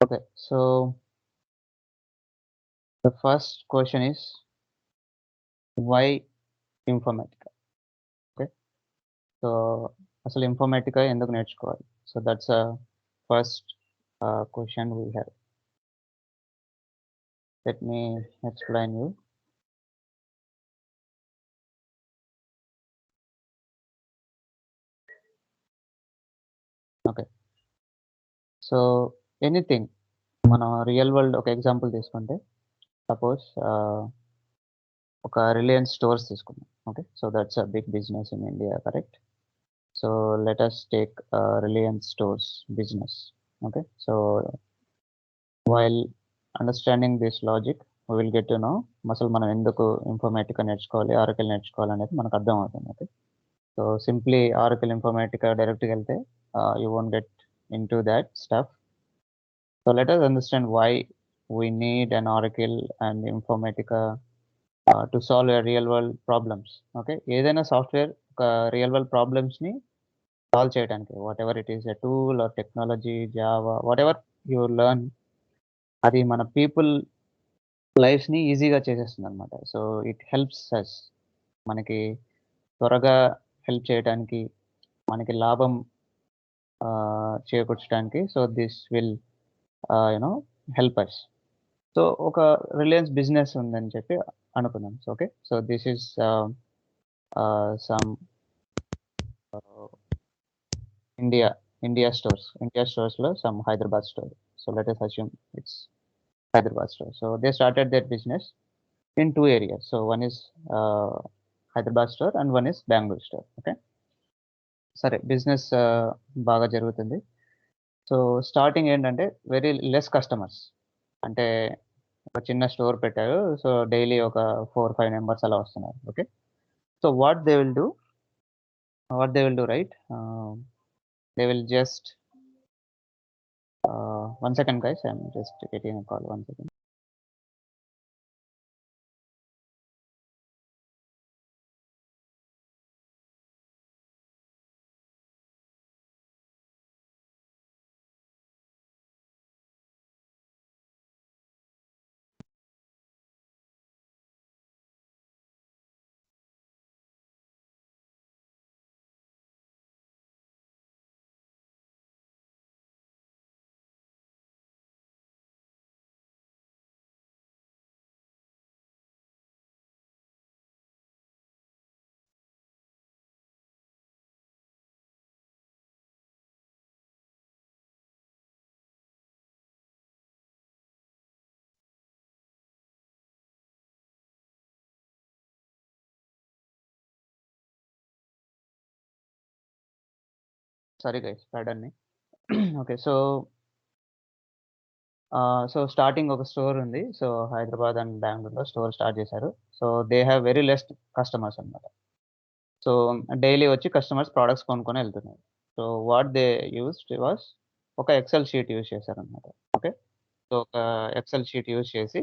Okay, so the first question is why Informatica? Okay, so అసలు Informatica ఎందుకు నేర్చుకోవాలి? So that's a first question we have. Let me explain you. Okay, so anything మనం real world ఒక example తీసుకుంటే suppose ఒక Reliance stores తీసుకుందాం. Okay, so that's a big business in India, correct? So let us take Reliance stores business. Okay, so while understanding this logic we will get to know అసలు మనం ఎందుకు Informatica నేర్చుకోవాలి, Oracle నేర్చుకోవాలి అనేది మనకు అర్థమవుతుంది. Okay, so simply Oracle Informatica డైరెక్ట్గా వెళ్తే you won't get into that stuff. So let us understand why we need an Oracle and Informatica to solve a real world problems. Okay, ఏదైనా software ఒక real world ప్రాబ్లమ్స్ని solve చేయడానికి, what ever it is a tool or technology, Java, what ever you learn, అది మన people లైఫ్స్ని ఈజీగా చేసేస్తుంది అనమాట. So it helps us, మనకి త్వరగా హెల్ప్ చేయడానికి, మనకి లాభం చేకూర్చడానికి. So this will you know help us. So ఒక రిలయన్స్ బిజినెస్ ఉందని చెప్పి అనుకుందాం. So okay, so this is some India స్టోర్స్లో some Hyderabad store. So let us assume it's Hyderabad store. So they started their business in two areas. So one is Hyderabad store and one is Bangalore store. Okay, సరే business బాగా జరుగుతుంది. So starting ఏంటంటే very less customers, అంటే ఒక చిన్న store పెట్టారు. So daily ఒక 4-5 members అలా వస్తున్నారు. Okay, so what they will do right, they will just one second guys, I'm just getting a call, 1 second. Sorry guys, pardon me. Okay, so starting ఒక store ఉంది. So Hyderabad and బెంగళూరులో store start చేశారు. So they have very less customers అనమాట. So daily వచ్చి customers products కొనుక్కొని వెళ్తున్నారు. So what they used was ఒక Excel sheet use చేశారనమాట. ఓకే, సో ఒక ఎక్సెల్ షీట్ యూజ్ చేసి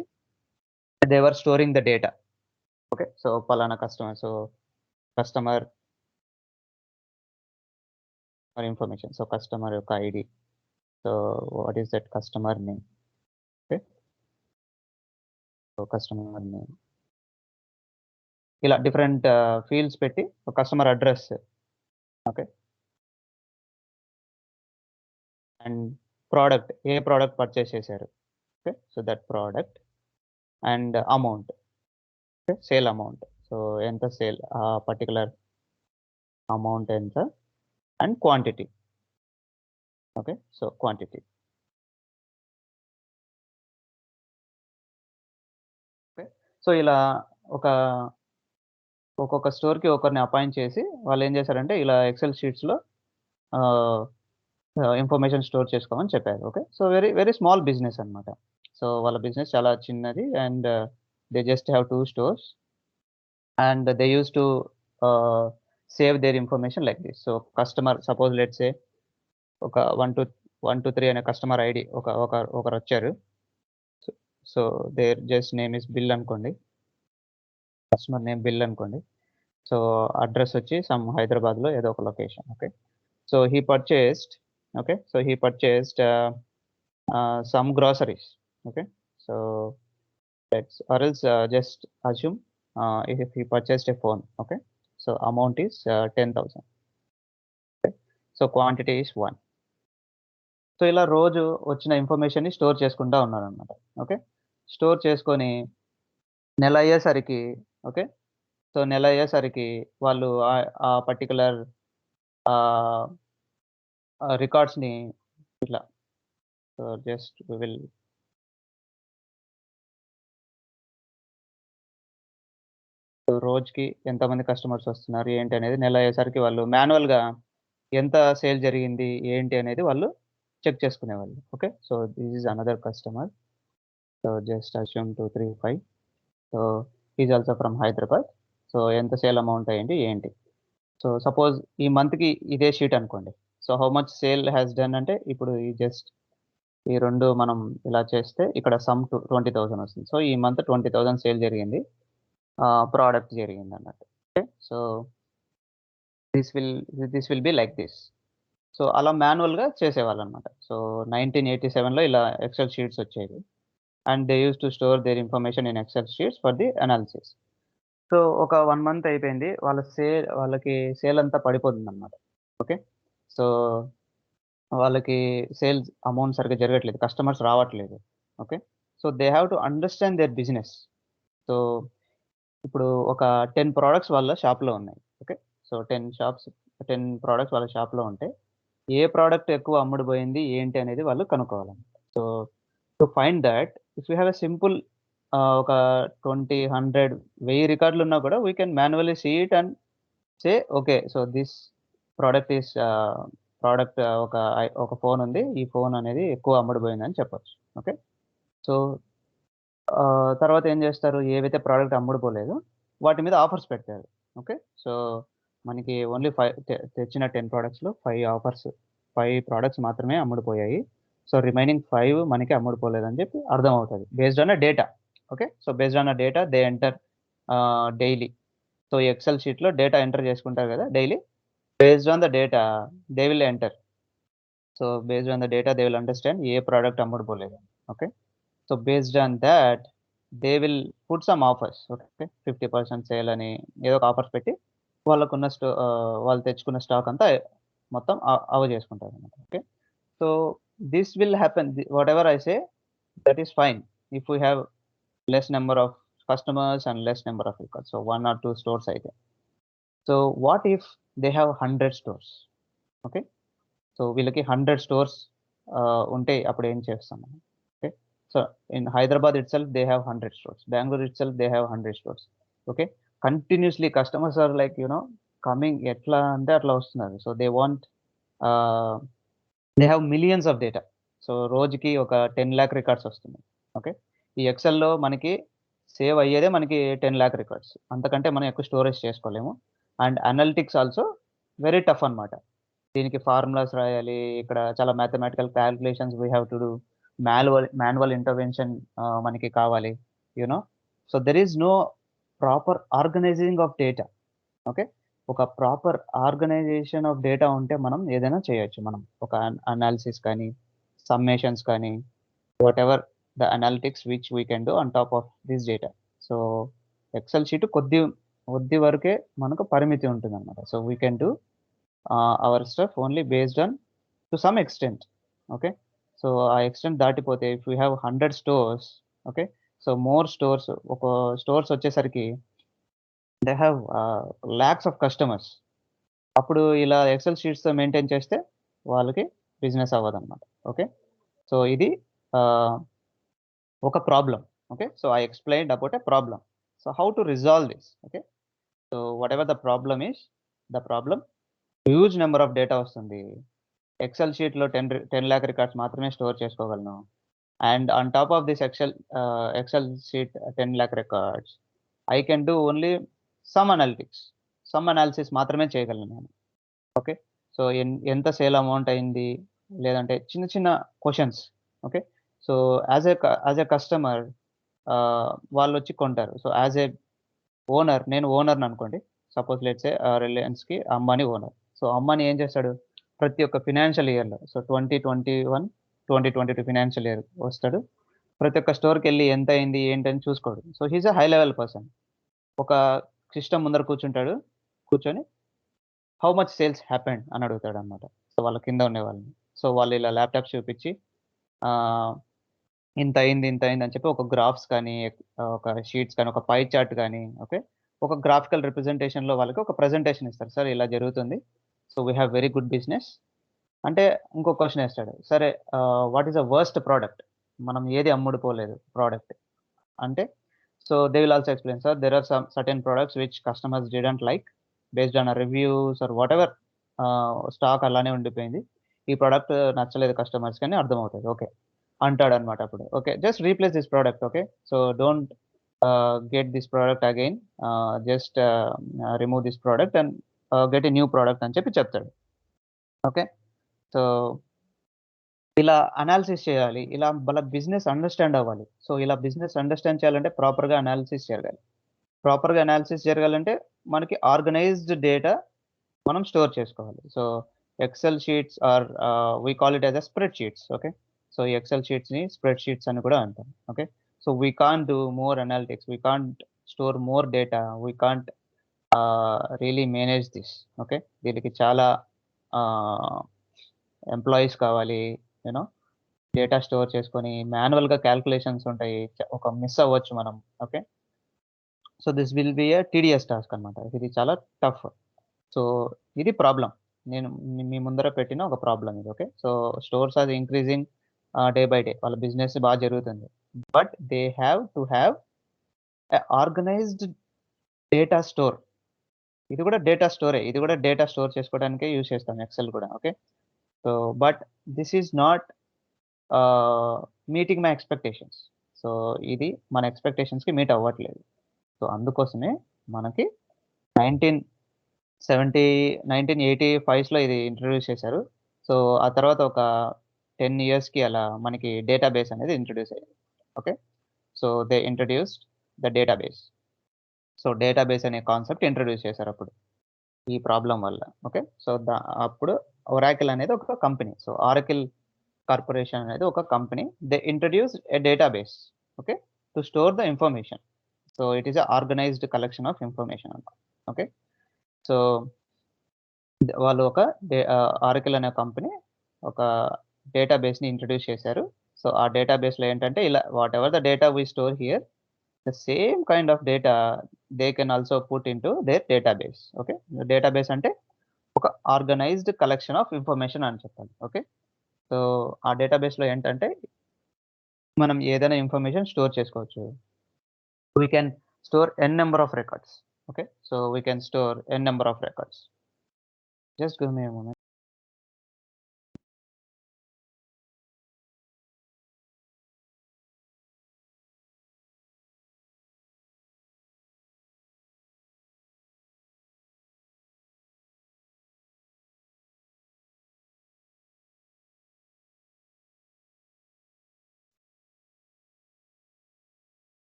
they were storing the data. Okay, so పలానా customer, so customer information, so customer యొక్క ID, so what is that customer name. Okay, so customer name, ఇలా different fields పెట్టి customer address. Okay, and product, ఏ product purchase చేశారు. Okay, so that product and amount, okay, sale amount, so ఎంత sale, ఆ particular amount ఎంత, and quantity. Okay, so quantity. Okay, so ఇలా ఒక్కొక్క స్టోర్కి ఒకరిని అపాయింట్ చేసి వాళ్ళు ఏం చేశారంటే ఇలా ఎక్సెల్ షీట్స్లో ఇన్ఫర్మేషన్ స్టోర్ చేసుకోమని చెప్పారు. Okay, so very very small business అనమాట. సో వాళ్ళ బిజినెస్ చాలా చిన్నది, and they just have 2 stores and they use to save their information like this. So customer suppose let's say ఒక 123 అనే కస్టమర్ ఐడి ఒకరు వచ్చారు. So their just name is Bill అనుకోండి, customer name Bill అనుకోండి. So address వచ్చి some హైదరాబాద్లో ఏదో ఒక location. Okay, so he purchased. Okay, so he purchased some groceries. Okay, so let's or else just assume if he purchased a phone. Okay, so amount is 10,000. Okay, so quantity is 1. So ఇలా రోజు వచ్చిన ఇన్ఫర్మేషన్‌ని store చేసుకుంటా ఉన్నారనమాట. Okay. Store చేసుకొని నెల అయ్యేసరికి okay. So నెల అయ్యేసరికి వాళ్ళు ఆ పర్టిక్యులర్ ఆహ్, రికార్డ్స్‌ని ఇట్లా సో జస్ట్ వి విల్ రోజుకి ఎంతమంది కస్టమర్స్ వస్తున్నారు ఏంటి అనేది నెల అయ్యేసరికి వాళ్ళు మాన్యువల్‌గా ఎంత సేల్ జరిగింది ఏంటి అనేది వాళ్ళు చెక్ చేసుకునేవాళ్ళు. Okay. So this is another customer. So just assume 2, 3, 5. So he is also from Hyderabad. So ఎంత సేల్ అమౌంట్ అయింది ఏంటి? సో సపోజ్ ఈ మంత్‌కి ఇదే షీట్ అనుకోండి. So how much sale has done అంటే ఇప్పుడు ఈ జస్ట్ ఈ 2 మనం ఇలా చేస్తే ఇక్కడ సమ్ 20,000 వస్తుంది. సో ఈ మంత్ 20,000 సేల్ జరిగింది. ప్రొడక్ట్ జరిగిందన్నట్టు. Okay. So this will this will be like this. So అలా మాన్యువల్‌గా చేసేవాళ్ళన్నమాట. సో 1987లో ఇలా ఎక్సెల్ షీట్స్ వచ్చేవి. And they used to store their information in Excel sheets for the analysis. So ఒక 1 మంత్ అయిపోయింది. వాళ్ళకి సేల్ అంతా పడిపోతుందన్నమాట. ఓకే. సో వాళ్ళకి సేల్స్ అమౌంట్ సరిగ్గా జరగట్లేదు. కస్టమర్స్ రావట్లేదు. Okay. So they have to understand their business. So ఇప్పుడు ఒక 10 ప్రొడక్ట్స్ వాళ్ళ షాప్‌లో ఉన్నాయి. ఓకే. సో 10 ప్రొడక్ట్స్ వాళ్ళ షాప్‌లో ఉంటే, ఏ ప్రొడక్ట్ ఎక్కువ అమ్ముడుపోయింది ఏంటి అనేది వాళ్ళు కనుక్కోవాలన్నమాట. So to find that if you have a simple ఒక 20, 100, 1000 రికార్డులున్నా కూడా we can manually see it and say okay. So this product is ఒక ఫోన్ ఉంది. ఈ ఫోన్ అనేది ఎక్కువ అమ్ముడుపోయిందని చెప్పొచ్చు. ఓకే. సో తర్వాత ఏం చేస్తారు? ఏవైతే ప్రొడక్ట్ అమ్ముడుపోలేదో వాటి మీద ఆఫర్స్ పెట్టారు. ఓకే. సో మనకి ఓన్లీ తెచ్చిన 10 ప్రొడక్ట్స్‌లో 5 ప్రొడక్ట్స్ మాత్రమే అమ్ముడుపోయాయి. సో రిమైనింగ్ 5 మనకి అమ్ముడుపోలేదని చెప్పి అర్థమవుతది. Based on a data. Okay. So based on a data they enter daily. So Excel షీట్‌లో డేటా ఎంటర్ చేసుకుంటారు కదా! Daily. Based on the data they will enter. So based on the data they will understand ఏ product అమ్ముడుపోలేదు. Okay. So based on that they will put some offers. Okay. 50% sale అని ఏదో ఒక offers పెట్టి వాళ్ళు తెచ్చుకున్న స్టాక్ అంతా మొత్తం చేసుకుంటారన్నమాట. Okay. So this will happen. Whatever I say that is fine. If we have less number of customers and less number of records. So 1 or 2 stores అయితే. So what if they have 100 stores? Okay. So వీళ్ళకి 100 stores ఉంటే అప్పుడు ఏం చేస్తాం మనం? Okay. So in Hyderabad itself they have 100 stores. Bengaluru itself they have 100 stores. Okay. Continuously customers are like coming ఎట్లా అంటే అట్లా వస్తున్నారు. సో దే వాంట్ ఆహ్, they have millions of data. So రోజుకి ఒక 10,00,000 రికార్డ్స్ వస్తున్నాయి. ఓకే. ఈ ఎక్సెల్‌లో మనకి సేవ్ అయ్యేదే మనకి 10,00,000 రికార్డ్స్. అంతకంటే మనం ఎక్కువ స్టోరేజ్ చేసుకోలేము. And analytics also very tough అన్నమాట. దీనికి ఫార్ములాస్ రాయాలి. ఇక్కడ చాలా mathematical calculations we have to do. Manual intervention మనకి కావాలి. You know. So there is no proper organizing of data. Okay. ఒక ప్రాపర్ ఆర్గనైజేషన్ ఆఫ్ డేటా ఉంటే మనం ఏదైనా చేయొచ్చు. మనం ఒక అనాలిసిస్ కానీ, సమ్మేషన్స్ కానీ, whatever the analytics which we can do on top of this data. So Excel sheet కొద్ది కొద్ది వరకే మనకు పరిమితి ఉంటుందన్నమాట. So we can do our stuff only based on to some extent. Okay. So ఆ extent దాటిపోతే if you have 100 stores. Okay. So more stores stores వచ్చేసరికి they have lakhs of customers. అప్పుడు ఇలా ఎక్సెల్ షీట్స్‌తో మెయింటైన్ చేస్తే వాళ్ళకి బిజినెస్ అవ్వదన్నమాట. ఓకే. సో ఇది ah, ఒక problem. Okay. So I explained about a problem. So how to resolve this? Okay. So whatever the problem is the problem huge number of data వస్తుంది. Excel షీట్‌లో 10,00,000 records మాత్రమే store చేసుకోగలను. And on top of this excel sheet 10,00,000 records I can do only some analytics. Some analysis మాత్రమే చేయగలను నేను. Okay. So ఎంత sale amount అయింది? లేదంటే చిన్న చిన్న క్వెషన్స్. ఓకే. సో యాస్ ఎ కస్టమర్ వాళ్ళొచ్చి కొంటారు. సో యాస్ ఎ నేను ఓనర్‌ననుకోండి. సపోజ్ లెట్స్ సే రిలయన్స్‌కి అంబానీ ఓనర్. సో అంబానీ ఏం చేస్తాడు? ప్రతి ఒక్క ఫినాన్షియల్ ఇయర్‌లో సో 2021, 2022 ఫినాన్షియల్ ఇయర్ వస్తాడు. ప్రతి ఒక్క స్టోర్‌కెళ్ళి ఎంత అయింది, ఏంటని చూసుకోడు. So, he is a high level person. ఒక సిస్టమ్ ముందర కూర్చుంటాడు. కూర్చొని హౌ మచ్ సేల్స్ హ్యాపెండ్ అని అడుగుతాడనమాట. సో, వాళ్ళ కింద ఉండేవాళ్ళని. సో, వాళ్ళు ఇలా ల్యాప్‌టాప్స్ చూపించి ఆహ్, ఇంత అయింది అని చెప్పి ఒక గ్రాఫ్స్ కానీ, ఒక షీట్స్ కానీ, ఒక పై చార్ట్ గాని, ఓకే. ఒక గ్రాఫికల్ రిప్రజెంటేషన్‌లో వాళ్ళకి ఒక ప్రెజెంటేషన్ ఇస్తారు. సార్ ఇలా జరుగుతుంది. So, we have very good business. అంటే ఇంకో క్వెషన్ ఏస్తాడు. సరే what is the worst product? మనం ఏది అమ్ముడుపోలేదు ప్రొడక్ట్ అంటే, so they will also explain sir there are some certain products which customers didn't like based on reviews or whatever stock అలానే ఉండిపోయింది. ఈ ప్రొడక్ట్ నచ్చలేదు కస్టమర్స్‌కి అని అర్థమవుతది. ఓకే. అంటాడన్నమాట అప్పుడు. Okay. Just replace this product. Okay. So don't get this product again. Just remove this product and get a new product అని చెప్పి చెప్తాడు. ఓకే. సో ఇలా అనాలిసిస్ చేయాలి. ఇలా వాళ్ళ బిజినెస్ అండర్‌స్టాండ్ అవ్వాలి. సో, ఇలా బిజినెస్ అండర్‌స్టాండ్ చేయాలంటే ప్రాపర్‌గా అనాలిసిస్ జరగాలి. ప్రాపర్‌గా అనాలిసిస్ జరగాలంటే మనకి ఆర్గనైజ్డ్ డేటా మనం స్టోర్ చేసుకోవాలి. So, excel sheets or we call it as a spread sheets. Okay. So, ఈ ఎక్సెల్ షీట్స్‌ని స్ప్రెడ్ షీట్స్ అని కూడా అంటాం. Okay. So, we can't do more analytics. We can't store more data. We can't really manage this. Okay. దీనికి చాలా ఆహ్, employees కావాలి. You no data store చేసుకొని మాన్యువల్‌గా కాలిక్యులేషన్స్ ఉంటాయి. ఒక మిస్ అవ్వచ్చు మనం. Okay. So, this will B a TDS task అన్నమాట. ఇది చాలా టఫ్. సో, ఇది ప్రాబ్లమ్. నేను మీ ముందర పెట్టిన ఒక ప్రాబ్లమ్ ఇది. Okay. So, stores are increasing day by day. వాళ్ళ బిజినెస్ జరుగుతుంది. But they have to have a organized data store. ఇది కూడా డేటా స్టోరే. ఇది కూడా డేటా స్టోర్ చేసుకోవడానికే యూజ్ చేస్తాం ఎక్సెల్ కూడా. Okay. So, but this is not ah, meeting my expectations. So, ఇది మన ఎక్స్‌పెక్టేషన్స్‌కి మీట్ అవ్వట్లేదు. సో, అందుకోసమే మనకి 1970, 1985స్‌లో ఇది ఇంట్రొడ్యూస్ చేశారు. సో, ఆ తర్వాత ఒక 10 ఇయర్స్‌కి అలా మనకి డేటాబేస్ అనేది ఇంట్రొడ్యూస్ అయింది. Okay. So, they introduced the database. So, database అనే కాన్సెప్ట్ ఇంట్రొడ్యూస్ చేశారప్పుడు. ఈ ప్రాబ్లమ్ వల్ల. ఓకే. సో, అప్పుడు ఒరాకిల్ అనేది ఒక కంపెనీ. సో, ఆరకిల్ కార్పొరేషన్ అనేది ఒక company. They introduced a database. Okay. To store the information. So, it is a organised collection of information అన్నమాట. Okay. So, వాళ్ళు ఒక ఆరకిల్ అనే కంపెనీ ఒక డేటాబేస్‌ని ఇంట్రొడ్యూస్ చేశారు. సో, ఆ డేటాబేస్‌లో ఏంటంటే ఇలా whatever the data we store here the same kind of data they can also put into their database. Okay. Database అంటే ఒక ఆర్గనైజ్డ్ కలెక్షన్ ఆఫ్ ఇన్ఫర్మేషన్ అని చెప్పాలి. ఓకే. సో, ఆ డేటాబేస్‌లో ఏంటంటే మనం ఏదైనా ఇన్ఫర్మేషన్ స్టోర్ చేసుకోవచ్చు. We can store n number of records. Okay. So we can store n number of records. Just give me a moment.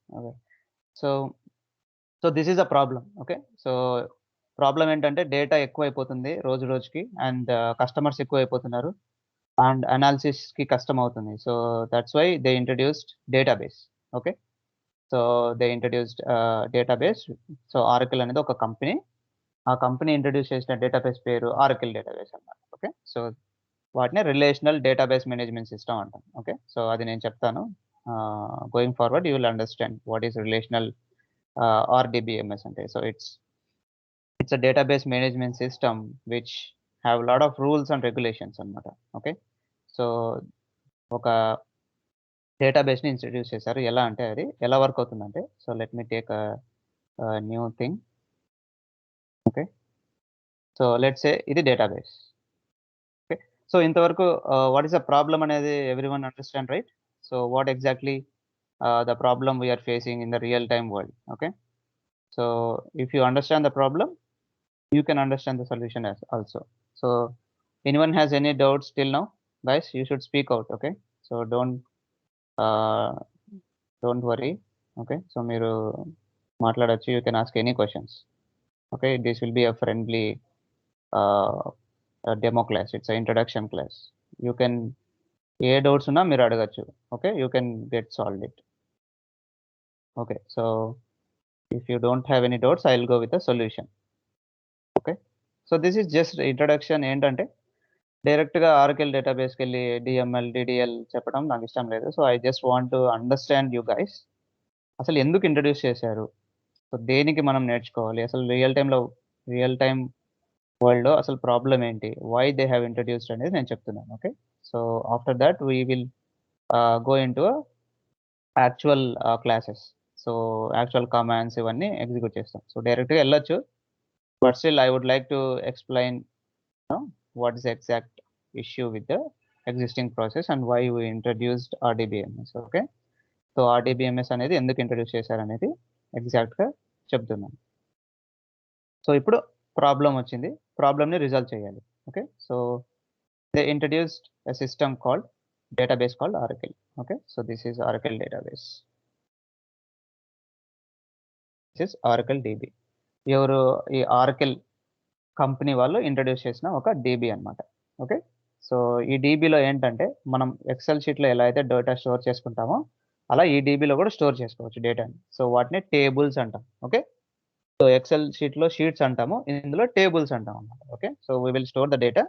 Okay. So this is a problem. Okay. So problem ఏంటంటే data ఎక్కువైపోతుంది రోజు రోజుకి and customers ఎక్కువైపోతున్నారు. And అనాలిసిస్‌కి కష్టమవుతుంది. So that's why they introduced database. Okay. So they introduced database. So Oracle అనేది ఒక company. ఆ కంపెనీ ఇంట్రొడ్యూస్ చేసిన డేటాబేస్ పేరు ఆరకిల్ డేటాబేస్ అన్నమాట. ఓకే. సో వాటిని రిలేషనల్ డేటాబేస్ మేనేజ్మెంట్ సిస్టమ్ అంటాం. ఓకే. సో అది నేను చెప్తాను. Going forward you will understand what is relational RDBMS అంటే. So it's a database management system which have lot of rules and regulations అన్నమాట. Okay. So ఒక డేటాబేస్‌ని introduce చేశారు. ఎలా అంటే అది ఎలా వర్క్ అవుతుందంటే so let me take new thing. Okay. So let's say ఇది డేటాబేస్. ఓకే. సో ఇంతవరకు వాట్ ఈస్ ద ప్రాబ్లమ్ అనేది everyone understand, right? So what exactly the problem we are facing in the real time world. Okay, so if you understand the problem, you can understand the solution as also. So anyone has any doubts till now, guys, you should speak out. Okay, so uh, don't worry. Okay, so మీరు మాట్లాడొచ్చు, you can ask any questions. Okay, this will be a friendly demo class. It's an introduction class. You can A doubts ఉన్నా మీరు అడగచ్చు. Okay, you can get solve it. Okay, so if you don't have any doubts, I'll go with the solution. Okay, so this is just introduction. ఏంటంటే డైరెక్ట్గా ఆర్కెల్ డేటాబేస్కి వెళ్ళి DML DDL చెప్పడం నాకు ఇష్టం లేదు. So I just want to understand you guys. అసలు ఎందుకు introduce చేశారు, సో దేనికి మనం నేర్చుకోవాలి, అసలు రియల్ టైమ్ వరల్డ్లో అసలు ప్రాబ్లం ఏంటి, వై దే హ్యావ్ ఇంట్రడ్యూస్డ్ అనేది నేను చెప్తున్నాను. Okay, so after that we will go into actual classes. So actual commands ఇవన్నీ ఎగ్జిక్యూట్ చేస్తాం. సో డైరెక్ట్గా వెళ్ళొచ్చు, but still I would like to explain what is the exact issue with the existing process and why we introduced RDBMS. Okay, so RDBMS అనేది ఎందుకు introduce చేశారు అనేది ఎగ్జాక్ట్గా చెప్తున్నాను. సో ఇప్పుడు ప్రాబ్లం వచ్చింది, ప్రాబ్లమ్ని రిజాల్వ్ చేయాలి. Okay, so they introduced a system called database called Oracle. Okay, so this is Oracle database. This is Oracle DB. ఎవరు ఈ ఆర్కెల్ కంపెనీ వాళ్ళు ఇంట్రడ్యూస్ చేసిన ఒక డీబీ అనమాట. ఓకే, సో ఈ డీబీలో ఏంటంటే మనం ఎక్సెల్ షీట్లో ఎలా అయితే డేటా స్టోర్ చేసుకుంటామో అలా ఈ డీబీలో కూడా స్టోర్ చేసుకోవచ్చు డేటాని. సో వాటిని టేబుల్స్ అంటాం. ఓకే, సో ఎక్సెల్ షీట్లో షీట్స్ అంటాము, ఇందులో టేబుల్స్ అంటాం అనమాట. Okay, so we will store the data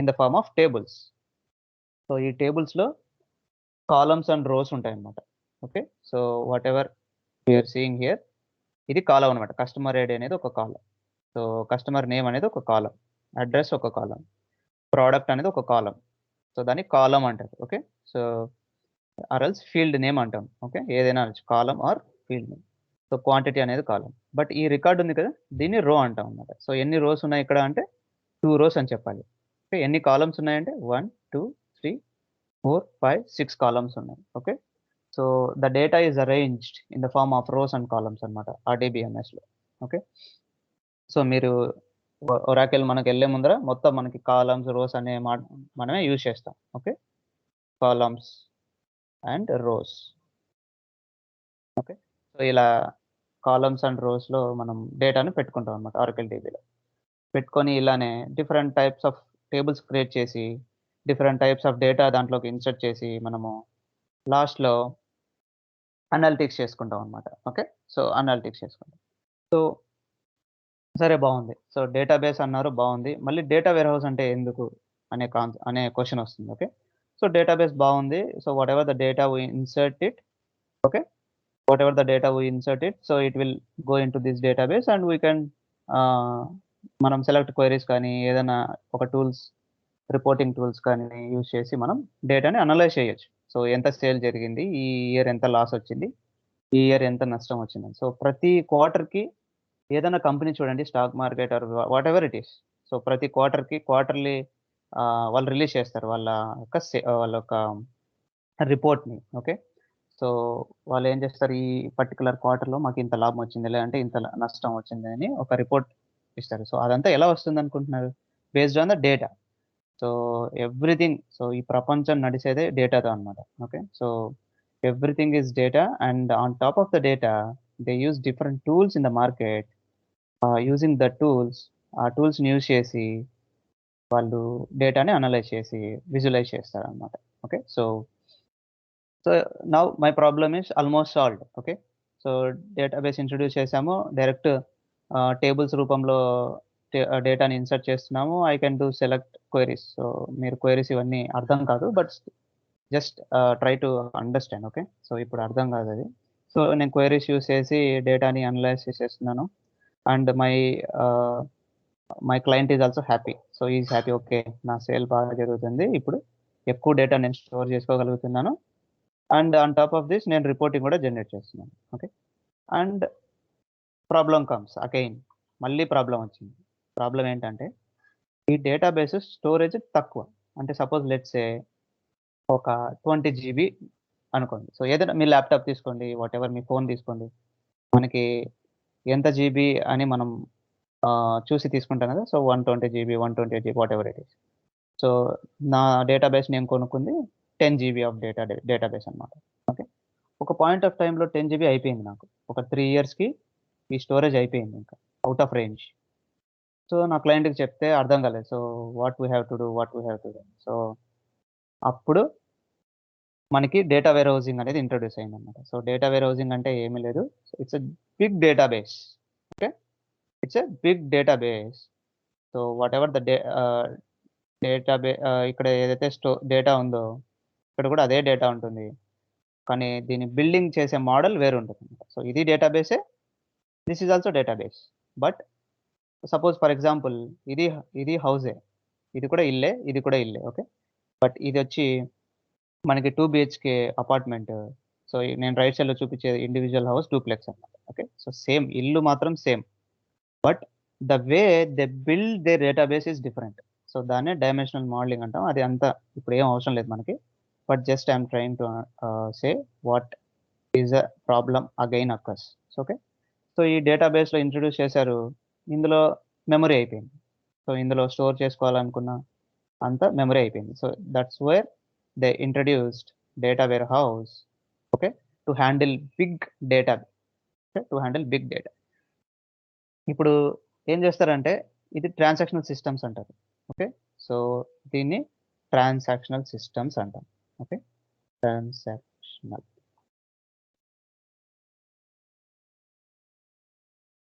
in the form of tables. So ఈ టేబుల్స్లో కాలమ్స్ అండ్ రోస్ ఉంటాయి అన్నమాట. Okay, so whatever you're seeing here, ఇది కాలం అనమాట. కస్టమర్ ఐడి అనేది ఒక కాలం, సో కస్టమర్ నేమ్ అనేది ఒక కాలం, అడ్రస్ ఒక కాలం, ప్రోడక్ట్ అనేది ఒక కాలం. సో దాన్ని కాలం అంటారు. Okay, so or else field name అంటాం. ఓకే, ఏదైనా column or field name. So quantity అనేది కాలం. బట్ ఈ రికార్డ్ ఉంది కదా, దీన్ని రో అంటాం అనమాట. సో ఎన్ని రోస్ ఉన్నాయి ఇక్కడ అంటే 2 rows అని చెప్పాలి. ఓకే, ఎన్ని కాలమ్స్ ఉన్నాయంటే 1 2 3 4 5 6 కాలమ్స్ ఉన్నాయి. Okay, so the data is arranged in the form of rows and columns అనమాట RDBMSలో. ఓకే, సో మీరు ఒరాకెల్ మనకి వెళ్ళే ముందర మొత్తం మనకి కాలమ్స్ రోస్ అనే మనమే యూజ్ చేస్తాం. Okay, columns and rows. Okay, so ఇలా కాలమ్స్ అండ్ రోస్లో మనం డేటాను పెట్టుకుంటాం అనమాట ఆర్కెల్ డీబీలో. పెట్టుకొని ఇలానే different types of tables create చేసి డిఫరెంట్ టైప్స్ ఆఫ్ డేటా దాంట్లోకి ఇన్సర్ట్ చేసి మనము లాస్ట్లో అనాలిటిక్స్ చేసుకుంటాం అనమాట. ఓకే, సో అనాలిటిక్స్ చేసుకుంటాం. సో సరే, బాగుంది. సో డేటాబేస్ అన్నారు, బాగుంది. మళ్ళీ డేటా వేర్ హౌస్ అంటే ఎందుకు అనే క్వశ్చన్ వస్తుంది. ఓకే, సో డేటాబేస్ బాగుంది. So what ever the data we insert it, okay, what ever the data we insert it, so it will go in to this database and we can మనం select queries కానీ ఏదైనా ఒక tools, reporting tools కానీ use చేసి మనం డేటాని analyse చేయొచ్చు. So ఎంత సేల్ జరిగింది, ఈ ఇయర్ ఎంత లాస్ వచ్చింది, ఈ ఇయర్ ఎంత నష్టం వచ్చింది. సో ప్రతి క్వార్టర్కి ఏదైనా కంపెనీ చూడండి, stock market or whatever it is, so ప్రతి క్వార్టర్లీ వాళ్ళు రిలీజ్ చేస్తారు వాళ్ళ యొక్క రిపోర్ట్ని. ఓకే, సో వాళ్ళు ఏం చేస్తారు, ఈ పర్టికులర్ క్వార్టర్లో మాకు ఇంత లాభం వచ్చింది లేదంటే ఇంత నష్టం వచ్చింది అని ఒక రిపోర్ట్ ఇస్తారు. సో అదంతా ఎలా వస్తుంది అనుకుంటున్నారు, based on the data. So everything, so ఈ ప్రపంచం నడిచేదే డేటాతో అనమాట. Okay, so everything is data and on top of the data they use different tools in the market. Using the tools, ఆ టూల్స్ని యూజ్ చేసి వాళ్ళు డేటాని అనలైజ్ చేసి విజువలైజ్ చేస్తారు అనమాట. Okay, so now my problem is almost solved. Okay, so database introduce చేసాము, direct tables రూపంలో డేటాని ఇన్సర్ట్ చేస్తున్నాము. I can do select queries. So మీరు క్వైరీస్ ఇవన్నీ అర్థం కాదు, but just try to understand. Okay, so ఇప్పుడు అర్థం కాదు అది. సో నేను క్వైరీస్ యూస్ చేసి డేటాని అనలైజ్ చేసేస్తున్నాను and my client is also happy. So is happy, okay నా సేల్ బాగా జరుగుతుంది, ఇప్పుడు ఎక్కువ డేటా నేను స్టోర్ చేసుకోగలుగుతున్నాను and on top of this నేను రిపోర్టింగ్ కూడా జనరేట్ చేస్తున్నాను. Okay, and problem comes again, మళ్ళీ ప్రాబ్లం వచ్చింది. ప్రాబ్లం ఏంటంటే ఈ డేటాబేస్ స్టోరేజ్ తక్కువ. అంటే సపోజ్ లెట్స్ సే ఒక 20 జీబీ అనుకోండి. సో ఏదైనా మీ ల్యాప్‌టాప్ తీసుకోండి, వాటెవర్ మీ ఫోన్ తీసుకోండి. మనకి ఎంత జీబీ అని మనం చూసి తీసుకుంటాం కదా! So 120 GB, 128 GB whatever it is. So నా డేటాబేస్ నేను కొనుక్కుంది 10 జీబీ ఆఫ్ డేటాబేస్ అన్నమాట. ఓకే. ఒక పాయింట్ ఆఫ్ టైమ్‌లో 10 జీబీ అయిపోయింది నాకు. ఒక 3 ఇయర్స్‌కి ఈ స్టోరేజ్ అయిపోయింది ఇంకా. Out of range. సో నా క్లయింట్‌కి చెప్తే అర్థం కాలేదు. So what we have to do? What we have to do? So అప్పుడు మనకి డేటా వేర్ హౌసింగ్ అనేది ఇంట్రొడ్యూస్ అయిందన్నమాట. సో డేటా వేర్ హౌసింగ్ అంటే ఏమీ లేదు. It's a big database. Okay. It's a big database. So whatever the ఇక్కడ ఏదైతే డేటా ఉందో, ఇక్కడ కూడా అదే డేటా ఉంటుంది. కానీ దీన్ని బిల్డింగ్ చేసే మోడల్ వేరుంటుందన్నమాట. సో ఇది డేటాబేసే. This is also database. But suppose for example ఇది ఇది హౌసే. ఇది కూడా ఇల్లే. ఇది కూడా ఇల్లే. ఓకే. బట్ ఇదొచ్చి మనకి 2 బీహెచ్‌కే అపార్ట్‌మెంట్. సో నేను రైట్ సైడ్‌లో చూపించేది ఇండివిడ్యువల్ హౌస్ డూప్లెక్స్ అన్నమాట. ఓకే. సో సేమ్ ఇల్లు మాత్రం same. But the way they build there database is different. So దాన్నే డైమెన్షనల్ మోడలింగ్ అంటాం. అది అంతా ఇప్పుడేం అవసరం లేదు మనకి. But just I am trying to say what is a problem again occurs. Okay. So ఈ డేటాబేస్‌లో ఇంట్రొడ్యూస్ చేశారు. ఇందులో మెమరీ అయిపోయింది. సో ఇందులో స్టోర్ చేసుకోవాలనుకున్న అంతా మెమరీ అయిపోయింది. So that's where they introduced data warehouse. Okay. To handle big data. Okay. To handle big data. ఇప్పుడు ఏం చేస్తారంటే ఇది ట్రాన్సాక్షనల్ సిస్టమ్స్ అంటారు. ఓకే. సో దీన్ని ట్రాన్సాక్షనల్ సిస్టమ్స్ అంటాం. ఓకే. ట్రాన్సాక్షనల్.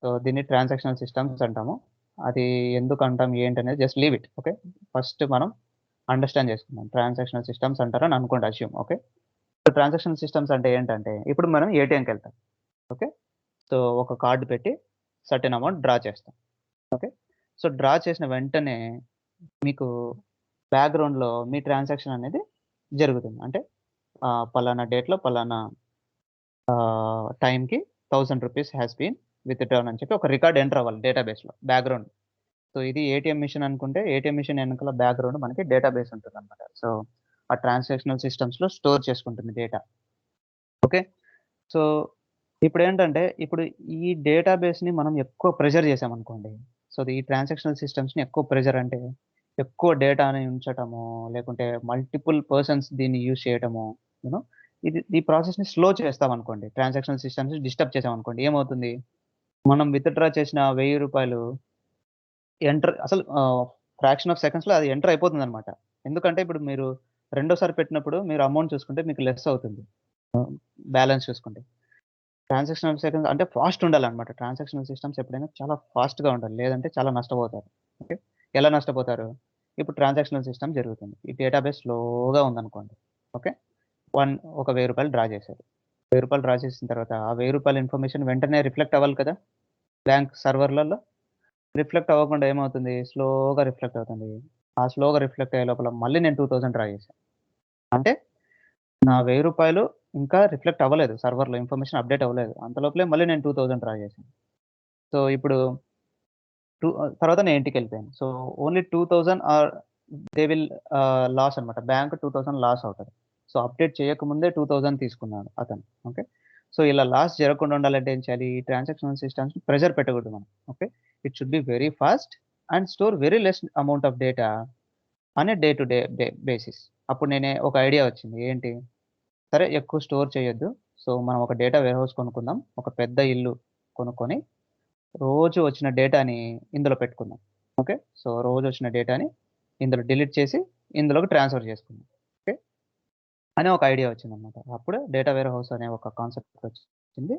సో దీన్ని ట్రాన్సాక్షనల్ సిస్టమ్స్ అంటాము. అది ఎందుకు అంటాం ఏంటనేది just leave it. Okay. First మనం అండర్‌స్టాండ్ చేసుకుందాం. ట్రాన్సాక్షనల్ సిస్టమ్స్ అంటారని అనుకోండి assume. Okay. So transactional systems అంటే ఏంటంటే ఇప్పుడు మనం ఏటీఎంకెళ్తాం. ఓకే. సో ఒక కార్డ్ పెట్టి సర్టెన్ అమౌంట్ డ్రా చేస్తాం. ఓకే. సో డ్రా చేసిన వెంటనే మీకు బ్యాక్‌గ్రౌండ్‌లో మీ ట్రాన్సాక్షన్ అనేది జరుగుతుంది. అంటే పలానా డేట్‌లో పలానా టైమ్‌కి రూ. 1000 హాస్ బీన్ విత్‌డ్రాన్ అని చెప్పి ఒక రికార్డ్ ఎంటర్ అవ్వాలి డేటాబేస్‌లో బ్యాక్‌గ్రౌండ్. సో ఇది ఏటీఎం మిషన్ అనుకుంటే ఏటీఎం మిషన్ ఎనకాల బ్యాక్‌గ్రౌండ్ మనకి డేటాబేస్ ఉంటుందన్నమాట. సో ఆ ట్రాన్సాక్షనల్ సిస్టమ్స్‌లో స్టోర్ చేసుకుంటుంది డేటా. ఓకే. సో ఇప్పుడేంటంటే ఇప్పుడు ఈ డేటాబేస్‌ని మనం ఎక్కువ ప్రెషర్ చేసామనుకోండి. సో ఈ ట్రాన్సాక్షనల్ సిస్టమ్స్‌ని ఎక్కువ ప్రెషర్ అంటే ఎక్కువ డేటాని ఉంచటము, లేకుంటే మల్టిపుల్ పర్సన్స్ దీన్ని యూజ్ చేయటము. యూ నో ఈ ప్రాసెస్‌ని స్లో చేస్తామనుకోండి. ట్రాన్సాక్షనల్ సిస్టమ్స్‌ని డిస్టర్బ్ చేసామనుకోండి. ఏమవుతుంది? మనం విత్‌డ్రా చేసిన రూ. 1000 అసలు ఫ్రాక్షన్ ఆఫ్ సెకండ్స్‌లో అది ఎంటర్ అయిపోతుందన్నమాట. ఎందుకంటే ఇప్పుడు మీరు రెండోసారి పెట్టినప్పుడు మీరు అమౌంట్ చూసుకుంటే మీకు లెస్ అవుతుంది. బ్యాలెన్స్ చూసుకుంటే. ట్రాన్సాక్షనల్ సెకండ్స్ అంటే ఫాస్ట్ ఉండాలన్నమాట. ట్రాన్సాక్షనల్ సిస్టమ్స్ ఎప్పుడైనా చాలా ఫాస్ట్‌గా ఉండాలి. లేదంటే చాలా నష్టపోతారు. ఓకే. ఎలా నష్టపోతారు? ఇప్పుడు ట్రాన్సాక్షనల్ సిస్టమ్ జరుగుతుంది. ఈ డేటాబేస్ స్లోగా ఉందనుకోండి. ఓకే. ఒక రూ. 1000 డ్రా చేశారు. రూ. 1000 డ్రా చేసిన తర్వాత ఆ రూ. 1000 ఇన్ఫర్మేషన్ వెంటనే రిఫ్లెక్ట్ అవ్వాలి కదా! బ్యాంక్ సర్వర్‌లలో. రిఫ్లెక్ట్ అవ్వకుండా ఏమవుతుంది? స్లోగా రిఫ్లెక్ట్ అవుతుంది. ఆ స్లోగా రిఫ్లెక్ట్ అయ్యే లోపల మళ్ళీ నేను 2000 డ్రా చేశా. అంటే నా రూ. 1000 ఇంకా రిఫ్లెక్ట్ అవ్వలేదు. సర్వర్‌లో ఇన్ఫర్మేషన్ అప్‌డేట్ అవ్వలేదు. అంత లోపలే మళ్ళీ నేను 2000 డ్రా చేశాను. సో, ఇప్పుడు తర్వాత నేను ఇంటికెళ్ళిపోయాను. So, only 2000 they will loss అన్నమాట. బ్యాంక్ 2000 లాస్ అవుతది. సో, అప్‌డేట్ చేయకముందే 2000 తీసుకున్నాడు అతను. ఓకే. సో, ఇలా లాస్ జరగకుండా ఉండాలంటే ఏం చేయాలి? ఈ ట్రాన్సాక్షనల్ సిస్టమ్స్‌ని ప్రెషర్ పెట్టకూడదు మనం. Okay. It should be very fast and store very less amount of data on a day to day basis. అప్పుడు ఒక ఐడియా వచ్చింది. ఏంటి? సరే ఎక్కువ స్టోర్ చేయొద్దు. సో, మనం ఒక డేటా వేర్‌హౌస్ కొనుక్కుందాం. ఒక పెద్ద ఇల్లు కొనుక్కొని, రోజు వచ్చిన డేటాని ఇందులో పెట్టుకుందాం. ఓకే. సో, రోజొచ్చిన డేటాని ఇందులో డిలీట్ చేసి, ఇందులోకి ట్రాన్స్‌ఫర్ చేసుకుందాం. ఓకే. అనే ఒక ఐడియా వచ్చిందనమాట. అప్పుడు డేటా వేర్‌హౌస్ అనే ఒక కాన్సెప్ట్ వచ్చింది.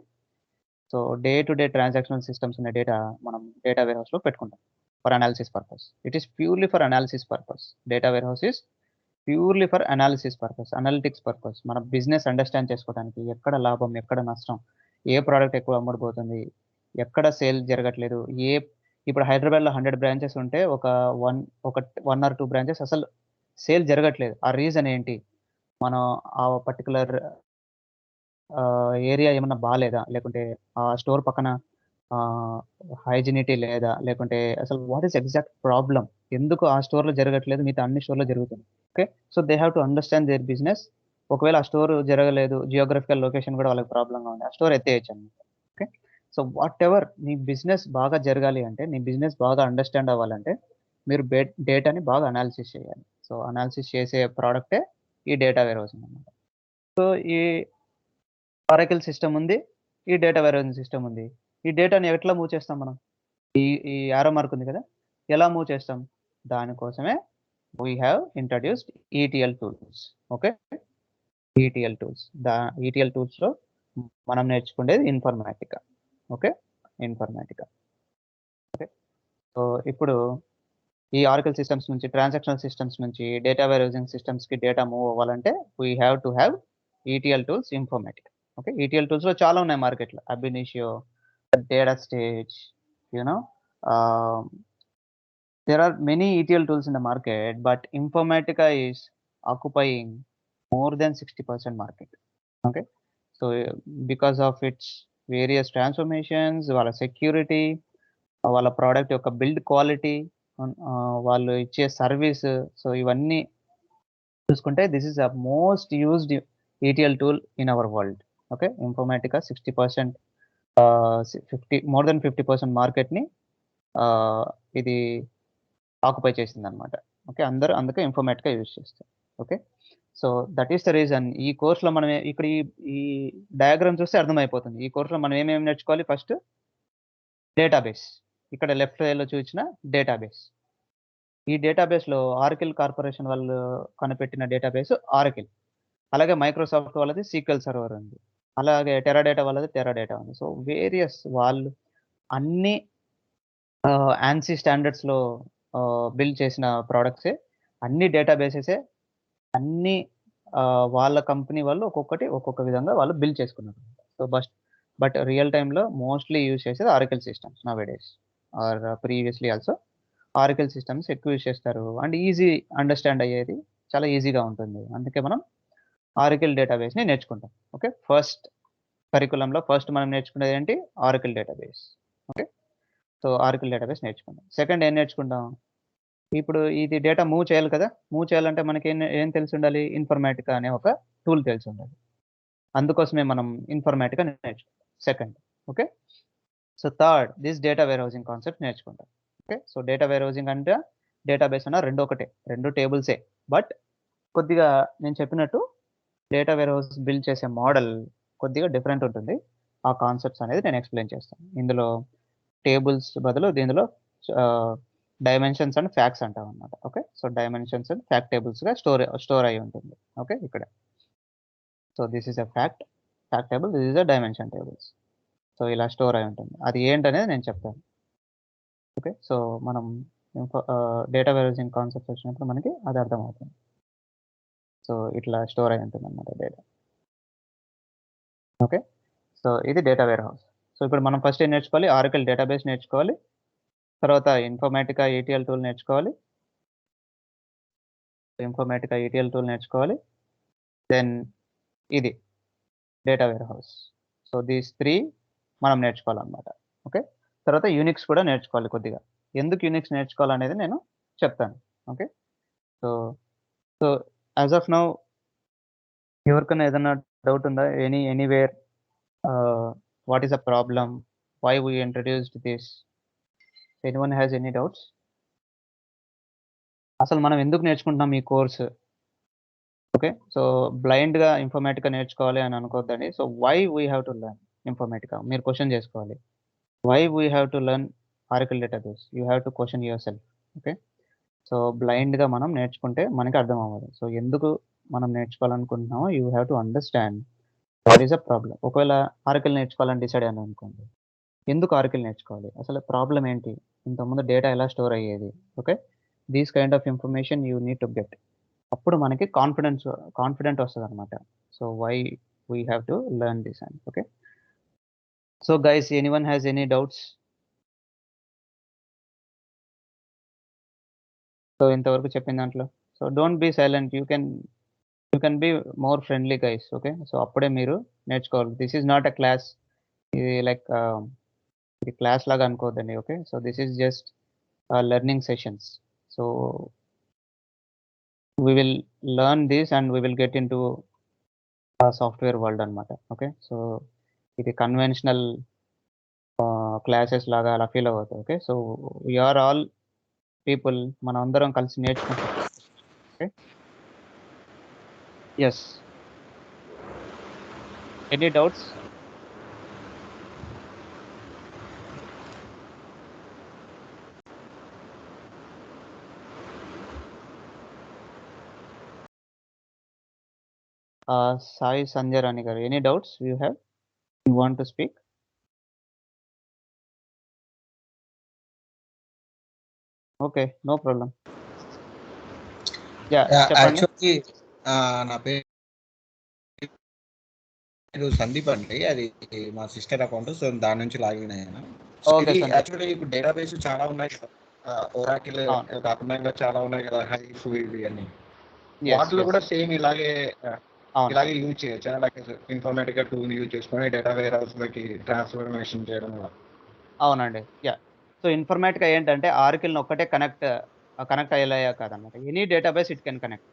So, day to day transactional systems ఉన్న డేటా మనం డేటా వేర్‌హౌస్‌లో పెట్టుకుంటాం. For analysis purpose. It is purely for analysis purpose. Data warehouse is purely for analysis purpose. Analytics purpose. మన బిజినెస్ అండర్‌స్టాండ్ చేసుకోవడానికి ఎక్కడ లాభం, ఎక్కడ నష్టం, ఏ ప్రొడక్ట్ ఎక్కువ అమ్ముడుపోతుంది, ఎక్కడ సేల్ జరగట్లేదు, ఏ ఇప్పుడు హైదరాబాద్‌లో 100 బ్రాంచెస్ ఉంటే వన్ ఒక 1 ఆర్ 2 బ్రాంచెస్ అసలు సేల్ జరగట్లేదు. ఆ రీజన్ ఏంటి? మనం ఆ పర్టిక్యులర్ ఏరియా ఏమన్నా బాలేదా? లేకుంటే ఆ స్టోర్ పక్కన ఆహ్, హైజినిటీ లేదా? లేకుంటే అసలు వాట్ ఈస్ ఎగ్జాక్ట్ ప్రాబ్లమ్? ఎందుకు ఆ స్టోర్‌లో జరగట్లేదు, మిగతా అన్ని స్టోర్‌లో జరుగుతుంది. Okay. So, they have to understand their business. ఒకవేళ ఆ స్టోర్ జరగలేదు, జియోగ్రాఫికల్ లొకేషన్ కూడా వాళ్ళకి ప్రాబ్లమ్‌గా ఉంది. ఆ స్టోర్ ఎత్తేయొచ్చనమాట. ఓకే. సో, వాటెవర్ నీ బిజినెస్ బాగా జరగాలి అంటే, నీ బిజినెస్ బాగా అండర్‌స్టాండ్ అవ్వాలంటే, మీరు డేటాని బాగా అనాలిసిస్ చేయాలి. సో, అనాలిసిస్ చేసే ప్రొడక్టే ఈ డేటా వేర్‌హౌసింగ్ అన్నమాట. సో, ఈ ఆరకిల్ సిస్టమ్ ఉంది. ఈ డేటా వేర్‌హౌసింగ్ సిస్టమ్ ఉంది. ఈ డేటాని ఎట్లా మూవ్ చేస్తాం మనం? ఈ ఈ యారో మార్క్ ఉంది కదా! ఎలా మూవ్ చేస్తాం? దానికోసమే we have introduced ETL tools. Okay. ETL tools. ETL టూల్స్‌లో మనం నేర్చుకునేది Informatica. Okay. Informatica. Okay. So, ఇప్పుడు ఈ ఆరకిల్ సిస్టమ్స్ నుంచి, ట్రాన్సాక్షనల్ సిస్టమ్స్ నుంచి డేటా వేర్‌హౌసింగ్ సిస్టమ్స్‌కి డేటా మూవ్ అవ్వాలంటే we have to have ETL tools Informatica. Okay. ETL టూల్స్‌లో చాలా ఉన్నాయి మార్కెట్‌లో. Ab Initio, data stage, you know ah, there are many ETL tools in the market, but Informatica is occupying more than 60% market. Okay. So, because of its various transformations, వాళ్ళ security, వాళ్ళ product యొక్క build quality, వాళ్ళు ఇచ్చే service, so, ఇవన్నీ చూసుకుంటే this is the most used ETL tool in our world. Okay. Informatica 60% 50 more than 50% మార్కెట్‌ని ah, ఇది occupy చేసిందనమాట. ఓకే. అందరూ అందుకే ఇన్ఫర్మాటికా యూజ్ చేస్తారు. Okay. So, that is the reason. ఈ కోర్స్‌లో మనం ఇక్కడ ఈ ఈ డయాగ్రామ్ చూస్తే అర్థమైపోతుంది. ఈ కోర్స్‌లో మనం ఏమేమి నేర్చుకోవాలి? First database. ఇక్కడ లెఫ్ట్ సైడ్‌లో చూయించిన డేటాబేస్. ఈ డేటాబేస్‌లో ఆరకిల్ కార్పొరేషన్ వాళ్ళు కనిపెట్టిన డేటాబేస్ ఆరకిల్. అలాగే మైక్రోసాఫ్ట్ వాళ్ళది సీక్వెల్ సర్వర్ ఉంది. అలాగే టెరాడేటా వాళ్ళది టెరాడేటా ఉంది. సో, వేరియస్ వాళ్ళు అన్ని యాన్సీ స్టాండర్డ్స్‌లో బిల్డ్ చేసిన ప్రొడక్ట్సే. అన్ని డేటాబేసెసే. అన్ని వాళ్ళ కంపెనీ వాళ్ళు ఒక్కొక్కటి ఒక్కొక్క విధంగా వాళ్ళు బిల్డ్ చేసుకున్నారు. సో, బట్ రియల్ టైమ్‌లో మోస్ట్‌లీ యూజ్ చేసేది Oracle systems nowadays or previously also Oracle systems ఎక్కువ యూజ్ చేస్తారు. అండ్ ఈజీ అండర్‌స్టాండ్ అయ్యేది. చాలా ఈజీగా ఉంటుంది. అందుకే మనం ఆరకిల్ డేటాబేస్‌ని నేర్చుకుంటాం. ఓకే. ఫస్ట్ కరిక్యులంలో ఫస్ట్ మనం నేర్చుకునేది ఏంటి? Oracle database. Okay. So, Oracle database నేర్చుకుంటాం. సెకండ్ ఏం నేర్చుకుంటాం? ఇప్పుడు ఇది డేటా మూవ్ చేయాలి కదా! మూవ్ చేయాలంటే మనకేం తెలిసుండాలి? ఇన్ఫర్మాటికా అనే ఒక టూల్ తెలిసుండాలి. అందుకోసమే మనం ఇన్ఫర్మాటికా నేర్చుకుంటాం. Second. Okay. So, third this data warehousing concept నేర్చుకుంటాం. ఓకే. సో, డేటా వేర్‌హౌసింగ్ అంటే డేటాబేస్ అన్న 2 ఒకటే. 2 టేబుల్సే. బట్ కొద్దిగా నేను చెప్పినట్టు డేటా వేర్‌హౌస్ బిల్డ్ చేసే మోడల్ కొద్దిగా డిఫరెంట్ ఉంటుంది. ఆ కాన్సెప్ట్స్ అనేది నేను ఎక్స్‌ప్లెయిన్ చేస్తాను. ఇందులో టేబుల్స్ బదులు దీనిలో ఆహ్, డైమెన్షన్స్ అండ్ ఫ్యాక్ట్స్ అంటామన్నమాట. Okay. So, dimensions and fact టేబుల్స్‌గా స్టోర్ అయ్యి ఉంటుంది. ఓకే. ఇక్కడ. So, this is a fact table. This is a dimension tables. So, ఇలా స్టోర్ అయ్యి ఉంటుంది. అది ఏంటనేది నేను చెప్తాను. ఓకే. సో, మనం డేటా వేర్‌హౌసింగ్ కాన్సెప్ట్స్ వచ్చినప్పుడు మనకి అది అర్థమవుతుంది. సో, ఇట్లా స్టోర్ అయ్యి ఉంటుందన్నమాట డేటా. ఓకే. సో, ఇది డేటా వేర్‌హౌస్. సో, ఇప్పుడు మనం ఫస్ట్ ఏం నేర్చుకోవాలి? ఆరకిల్ డేటాబేస్ నేర్చుకోవాలి. తర్వాత ఇన్ఫర్మాటికా ఈటీఎల్ టూల్ నేర్చుకోవాలి. ఇన్ఫర్మాటికా ఈటీఎల్ టూల్ నేర్చుకోవాలి. దెన్ ఇది డేటా వేర్‌హౌస్. సో, దీస్ 3 మనం నేర్చుకోవాలన్నమాట. ఓకే. తర్వాత యూనిక్స్ కూడా నేర్చుకోవాలి కొద్దిగా. ఎందుకు యూనిక్స్ నేర్చుకోవాలనేది నేను చెప్తాను. Okay. So, so, as of now ఎవరికైనా ఏదన్నా డౌట్ ఉందా? Anywhere what is the problem? Why we introduced this? Anyone has any doubts? అసలు మనం ఎందుకు నేర్చుకుంటున్నాం ఈ కోర్స్? ఓకే. సో, బ్లైండ్‌గా ఇన్ఫర్మాటికా నేర్చుకోవాలి అని అనుకోవద్దండి. So, why we have to learn Informatica? మీరు క్వెషన్ చేసుకోవాలి. Why we have to learn Oracle database? You have to question yourself. Okay. So, బ్లైండ్‌గా మనం నేర్చుకుంటే మనకి అర్థం అవ్వదు. సో, ఎందుకు మనం నేర్చుకోవాలనుకుంటున్నామో you have to understand what is the problem. ఒకవేళ ఆరకిల్ నేర్చుకోవాలని డిసైడ్ అయ్యాననుకోండి. ఎందుకు ఆరకిల్ నేర్చుకోవాలి? అసలు ప్రాబ్లమ్ ఏంటి? ఇంతకుముందు డేటా ఎలా స్టోర్ అయ్యేది? Okay. These kind of information you need to get. అప్పుడు మనకి కాన్ఫిడెంట్ వస్తదనమాట. So, why we have to learn this అని. Okay. So, guys anyone has any doubts? So, ఇంతవరకు చెప్పిన దాంట్లో. So, don't be silent. You can be more friendly guys. Okay. So, అప్పుడే మీరు నేర్చుకోవాలి. This is not a class. ఇది like ఇది class లాగా అనుకోవద్దండి. Okay. So, this is just learning sessions. So we will learn this and we will get into a software world అనమాట. Okay. So ఇది conventional classes లాగా అలా feel అవ్వద్దు. Okay. So we are all people, మనం అందరం కలిసి నేర్చుకుంటాం. Okay. Yes. Any doubts? Sai Sanjay Rani garu, any doubts you have? You want to speak? Okay, no problem. Yeah, చెప్పండి. యాక్చువల్లీ నా పేరు సందీప్ అండి. అది మా సిస్టర్ అకౌంట్. సో దాని నుంచి లాగిన్ అయ్యాను. ఓకే సందీప్. యాక్చువల్లీ ఇప్పుడు డేటాబేస్ చాలా ఉన్నాయి కదా, ఒరాకిల్ కాకుండా ఇంకా చాలా ఉన్నాయి కదా, హైఫ్ ఇవి అని. వాటిలో కూడా సేమ్ ఇలాగే యూజ్ చేయొచ్చా? లైక్ ఇన్ఫర్మేటికా టూల్ యూజ్ చేసుకొని డేటా వేర్ హౌస్ లోకి ట్రాన్స్ఫర్మేషన్ చేయడం వల్ల? అవునండి. యా. సో ఇన్ఫర్మేటికా ఏంటంటే ఆర్కిల్‌ని ఒక్కటే కనెక్ట్ అయ్యేలాగా కాదన్నమాట. Any database it can connect.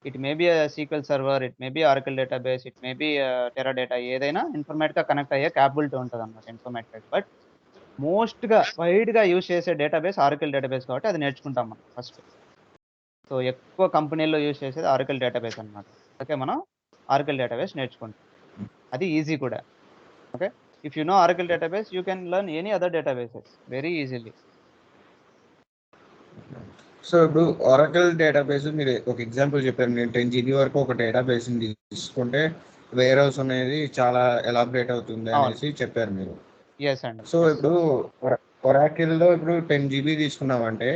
It may be SQL Server, it may be Oracle database, it may be Teradata, ఏదైనా ఇన్ఫర్మేటికా కనెక్ట్ అయ్యే క్యాపబిలిటీ ఉంటదన్నమాట ఇన్ఫర్మేటికాకి. బట్ వైడ్‌గా యూజ్ చేసే డేటాబేస్ ఆర్కిల్ డేటాబేస్ కాబట్టి అది నేర్చుకుంటాం మనం ఫస్ట్. సో ఎక్కువ కంపెనీల్లో యూజ్ చేసేది ఆర్కిల్ డేటాబేస్ అన్నమాట. ఓకే. మనం ఆర్కిల్ డేటాబేస్ నేర్చుకుంటాం. అది ఈజీ కూడా. Okay. If you know ఆర్కిల్ database you can learn any other databases very easily. So ఇప్పుడు ఒరాకిల్ డేటాబేస్ మీరు ఒక ఎగ్జాంపుల్ చెప్పారు. నేను 10 GB వరకు ఒక డేటాబేస్ తీసుకుంటే వేర్ హౌస్ అనేది చాలా ఎలాబరేట్ అవుతుంది అనేసి చెప్పారు మీరు. ఎస్ అండి. సో ఇప్పుడు ఒరాకిల్లో ఇప్పుడు 10 GB తీసుకున్నామంటే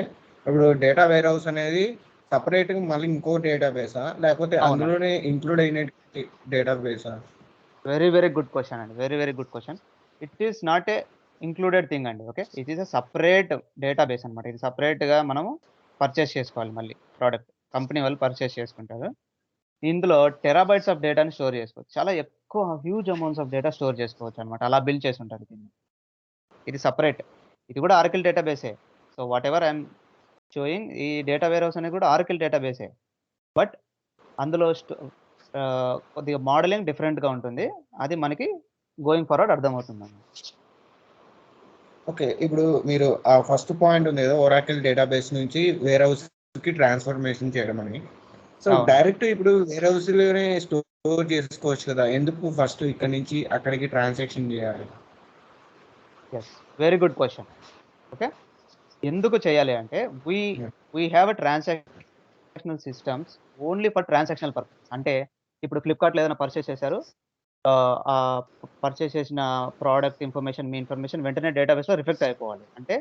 ఇప్పుడు డేటా వేర్ హౌస్ అనేది సపరేట్గా మళ్ళీ ఇంకో డేటాబేసా, లేకపోతే అందులోనే ఇంక్లూడ్ అయిన డేటాబేసా? వెరీ గుడ్ క్వశ్చన్ అండి. Very good question. It is not a included thing అండి. Okay. It is a separate database అనమాట. ఇది సెపరేట్‌గా మనము పర్చేస్ చేసుకోవాలి మళ్ళీ ప్రోడక్ట్. కంపెనీ వాళ్ళు పర్చేస్ చేసుకుంటారు. ఇందులో టెరాబైట్స్ ఆఫ్ డేటాని స్టోర్ చేసుకోవచ్చు. చాలా ఎక్కువ huge amounts of data store చేసుకోవచ్చు అనమాట. అలా బిల్డ్ చేసి ఉంటారు దీన్ని. ఇది సెపరేట్. ఇది కూడా ఆర్కిల్ డేటాబేసే. So whatever I am showing, ఈ డేటా వేర్ హౌస్ అనేది కూడా ఆర్కిల్ డేటాబేసే. బట్ అందులో కొద్దిగా మోడలింగ్ డిఫరెంట్‌గా ఉంటుంది. అది మనకి గోయింగ్ ఫార్వర్డ్ అర్థమవుతుందండి. ఓకే. ఇప్పుడు మీరు ఆ ఫస్ట్ పాయింట్ ఉంది కదా, ఒరాకిల్ డేటాబేస్ నుంచి వేర్ హౌస్‌కి ట్రాన్స్ఫర్మేషన్ చేయడం అని. సో డైరెక్ట్ ఇప్పుడు వేర్ హౌస్‌లోనే స్టోర్ చేసుకోవచ్చు కదా, ఎందుకు ఫస్ట్ ఇక్కడ నుంచి అక్కడికి ట్రాన్సాక్షన్ చేయాలి? Yes. Very good question. Okay. ఎందుకు చేయాలి అంటే we have a transactional systems only for transactional purpose. అంటే ఇప్పుడు ఫ్లిప్‌కార్ట్‌లో ఏదైనా పర్చేస్ చేశారు. ఆ పర్చేస్ చేసిన ప్రొడక్ట్ ఇన్ఫర్మేషన్, మీ ఇన్ఫర్మేషన్ వెంటనే డేటాబేస్‌లో రిఫ్లెక్ట్ అయిపోవాలి. అంటే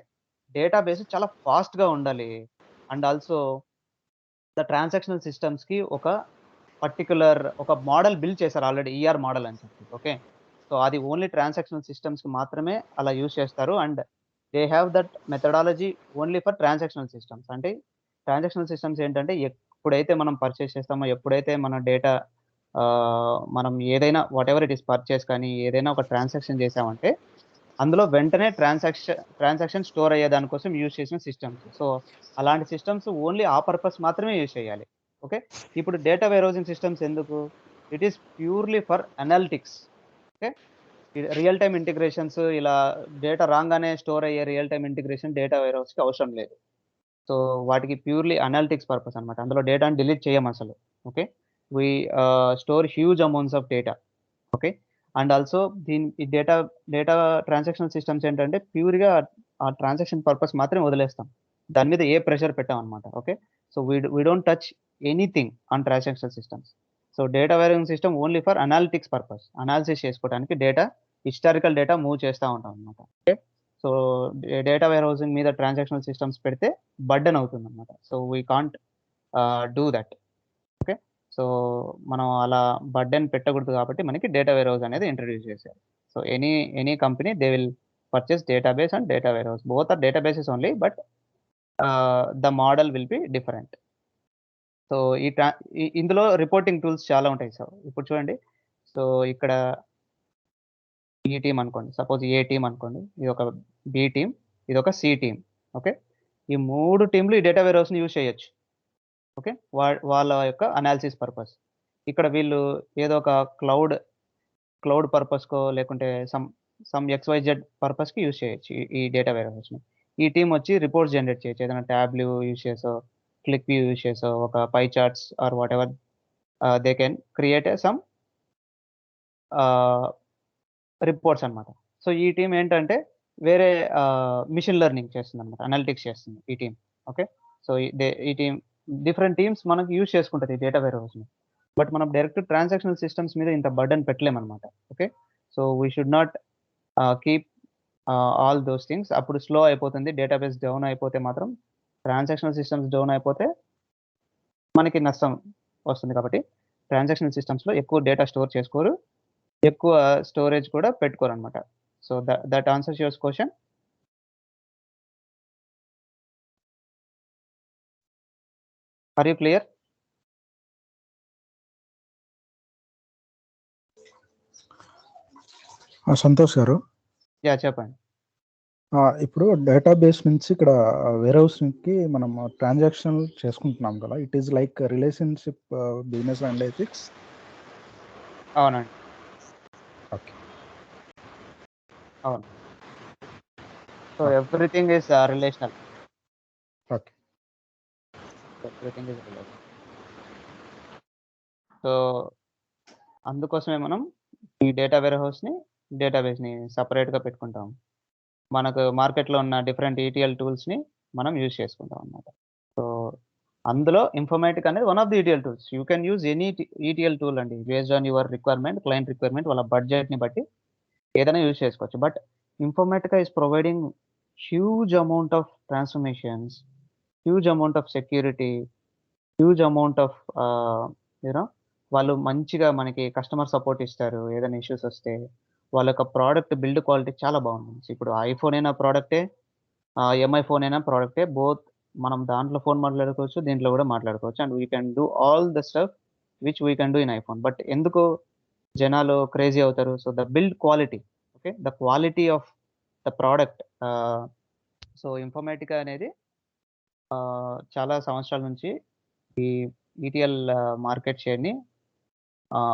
డేటాబేస్ చాలా ఫాస్ట్‌గా ఉండాలి. అండ్ ఆల్సో ద ట్రాన్సాక్షనల్ సిస్టమ్స్‌కి ఒక మోడల్ బిల్డ్ చేశారు ఆల్రెడీ, ఈఆర్ మోడల్ అని చెప్పి. ఓకే. సో అది ఓన్లీ ట్రాన్సాక్షనల్ సిస్టమ్స్‌కి మాత్రమే అలా యూజ్ చేస్తారు. And they have that methodology only for transactional systems. అంటే ట్రాన్సాక్షనల్ సిస్టమ్స్ ఏంటంటే ఎప్పుడైతే మనం పర్చేస్ చేస్తామో, ఎప్పుడైతే మన డేటా మనం ఏదైనా వాటెవర్ ఇట్ ఈస్ పర్చేస్ కానీ ఏదైనా ఒక ట్రాన్సాక్షన్ చేశామంటే అందులో వెంటనే ట్రాన్సాక్షన్ స్టోర్ అయ్యే దాని కోసం యూజ్ చేసిన సిస్టమ్స్. సో అలాంటి సిస్టమ్స్ ఓన్లీ ఆ పర్పస్ మాత్రమే యూజ్ చేయాలి. ఓకే. ఇప్పుడు డేటా వేర్‌హౌసింగ్ సిస్టమ్స్ ఎందుకు? It is purely for analytics. Okay. Real time integrations, ఇలా డేటా రాంగానే స్టోర్ అయ్యే రియల్ టైమ్ ఇంటిగ్రేషన్ డేటా వేర్‌హౌస్‌కి అవసరం లేదు. సో వాటికి ప్యూర్‌లీ అనలిటిక్స్ పర్పస్ అన్నమాట. అందులో డేటాని డిలీట్ చేయమసలు. Okay. We store huge amounts of data. Okay. And also ఈ డేటా ట్రాన్సాక్షనల్ సిస్టమ్స్ ఏంటంటే ప్యూర్‌గా ఆ ట్రాన్సాక్షన్ పర్పస్ మాత్రమే వదిలేస్తాం. దాని మీద ఏ ప్రెషర్ పెట్టమనమాట. Okay. So we don't touch anything on transactional systems. So data warehousing system only for analytics purpose. Analysis చేసుకోవడానికి హిస్టారికల్ డేటా మూవ్ చేస్తా ఉంటాం అనమాట. Okay. So data warehousing మీద ట్రాన్సాక్షనల్ సిస్టమ్స్ పెడితే బర్డెన్ అవుతుందన్నమాట. So we can't do that. Okay. So మనం అలా burden పెట్టకూడదు కాబట్టి మనకి డేటా వేర్ హౌస్ అనేది ఇంట్రొడ్యూస్ చేశారు. So any company they will purchase database and data warehouse. Both are databases only, but the model will be different. So ఇందులో reporting tools చాలా ఉంటాయి. సో ఇప్పుడు చూడండి. సో ఇక్కడ ఈ టీమ్ అనుకోండి. సపోజ్ ఏ టీమ్ అనుకోండి. ఇదొక బి టీమ్. ఇదొక సి టీమ్. ఓకే. ఈ 3 టీమ్‌లు ఈ డేటా వేర్‌హౌస్‌ని యూజ్ చేయొచ్చు. ఓకే. వాళ్ళ యొక్క అనాలిసిస్ పర్పస్. ఇక్కడ వీళ్ళు ఏదో ఒక క్లౌడ్ పర్పస్‌కో లేకుంటే సమ్ ఎక్స్‌వైజెడ్ పర్పస్‌కి యూజ్ చేయొచ్చు ఈ డేటా వేర్‌హౌస్‌ని. ఈ టీమ్ వచ్చి రిపోర్ట్స్ జనరేట్ చేయొచ్చు. ఏదైనా టాబ్‌వ్యూ యూజ్ చేసో, క్లిక్ వ్యూ యూజ్ చేసో, ఒక pie charts or whatever they can create some reports అన్నమాట. సో, ఈ టీమ్ ఏంటంటే వేరే మెషిన్ లెర్నింగ్ చేస్తుందన్నమాట. అనలిటిక్స్ చేస్తుంది ఈ టీమ్. ఓకే. సో, ఈ టీమ్ డిఫరెంట్ టీమ్స్ మనకు యూజ్ చేసుకుంటది ఈ డేటా వేర్‌హౌస్‌ని. బట్ మనం డైరెక్ట్ ట్రాన్సాక్షనల్ సిస్టమ్స్ మీద ఇంత బర్డెన్ పెట్టలేమన్నమాట. Okay. So, we should not keep all those things. అప్పుడు స్లో అయిపోతుంది. డేటాబేస్ డౌన్ అయిపోతే మాత్రం ట్రాన్సాక్షనల్ సిస్టమ్స్ డౌన్ అయిపోతే మనకి నష్టం వస్తుంది కాబట్టి ట్రాన్సాక్షనల్ సిస్టమ్స్‌లో ఎక్కువ డేటా స్టోర్ చేసుకోరు. ఎక్కువ స్టోరేజ్ కూడా పెట్టుకోరనమాట. So, that answers your question. Are you clear? Santosh garu, yeah! చెప్పండి. ఇప్పుడు డేటాబేస్ నుంచి ఇక్కడ వేర్‌హౌసింగ్‌కి మనం ట్రాన్సాక్షన్ చేసుకుంటున్నాం కదా! It is like relationship business analytics. అవునండి. ఓకే. అవును. So, okay. Everything is relational. Okay. Everything is relational. So, అందుకోసమే మనం ఈ డేటా వేర్‌హౌస్‌ని, డేటాబేస్‌ని సెపరేట్‌గా పెట్టుకుంటాం. మనకు మార్కెట్‌లో ఉన్న డిఫరెంట్ ఈటీఎల్ టూల్స్‌ని మనం యూజ్ చేసుకుంటాం అన్నమాట. సో, అందులో ఇన్ఫర్మేటిక్ అనేది one of the ETL tools. You can use any ETL tool అండి. Based on your requirement, client requirement వాళ్ళ బడ్జెట్‌ని బట్టి ఏదైనా యూజ్ చేసుకోవచ్చు. But Informatica is providing huge amount of transformations, huge amount of security, huge amount of you know వాళ్ళు మంచిగా మనకి customer support ఇస్తారు. ఏదైనా ఇష్యూస్ వస్తే. వాళ్ళ యొక్క ప్రొడక్ట్ బిల్డ్ క్వాలిటీ చాలా బాగుంటుంది. ఇప్పుడు ఐఫోన్ అయినా ప్రొడక్టే, ఎంఐ ఫోన్ అయినా ప్రొడక్టే. బోత్ మనం దాంట్లో ఫోన్ మాట్లాడుకోవచ్చు. దీంట్లో కూడా మాట్లాడుకోవచ్చు. And we can do all the stuff which we can do in iPhone. But ఎందుకు జనాలు క్రేజీ అవుతారు? So, the build quality. Okay. The quality of the product. So, Informatica అనేది చాలా సంవత్సరాల నుంచి ఈ ఈటీఎల్ మార్కెట్ షేర్‌ని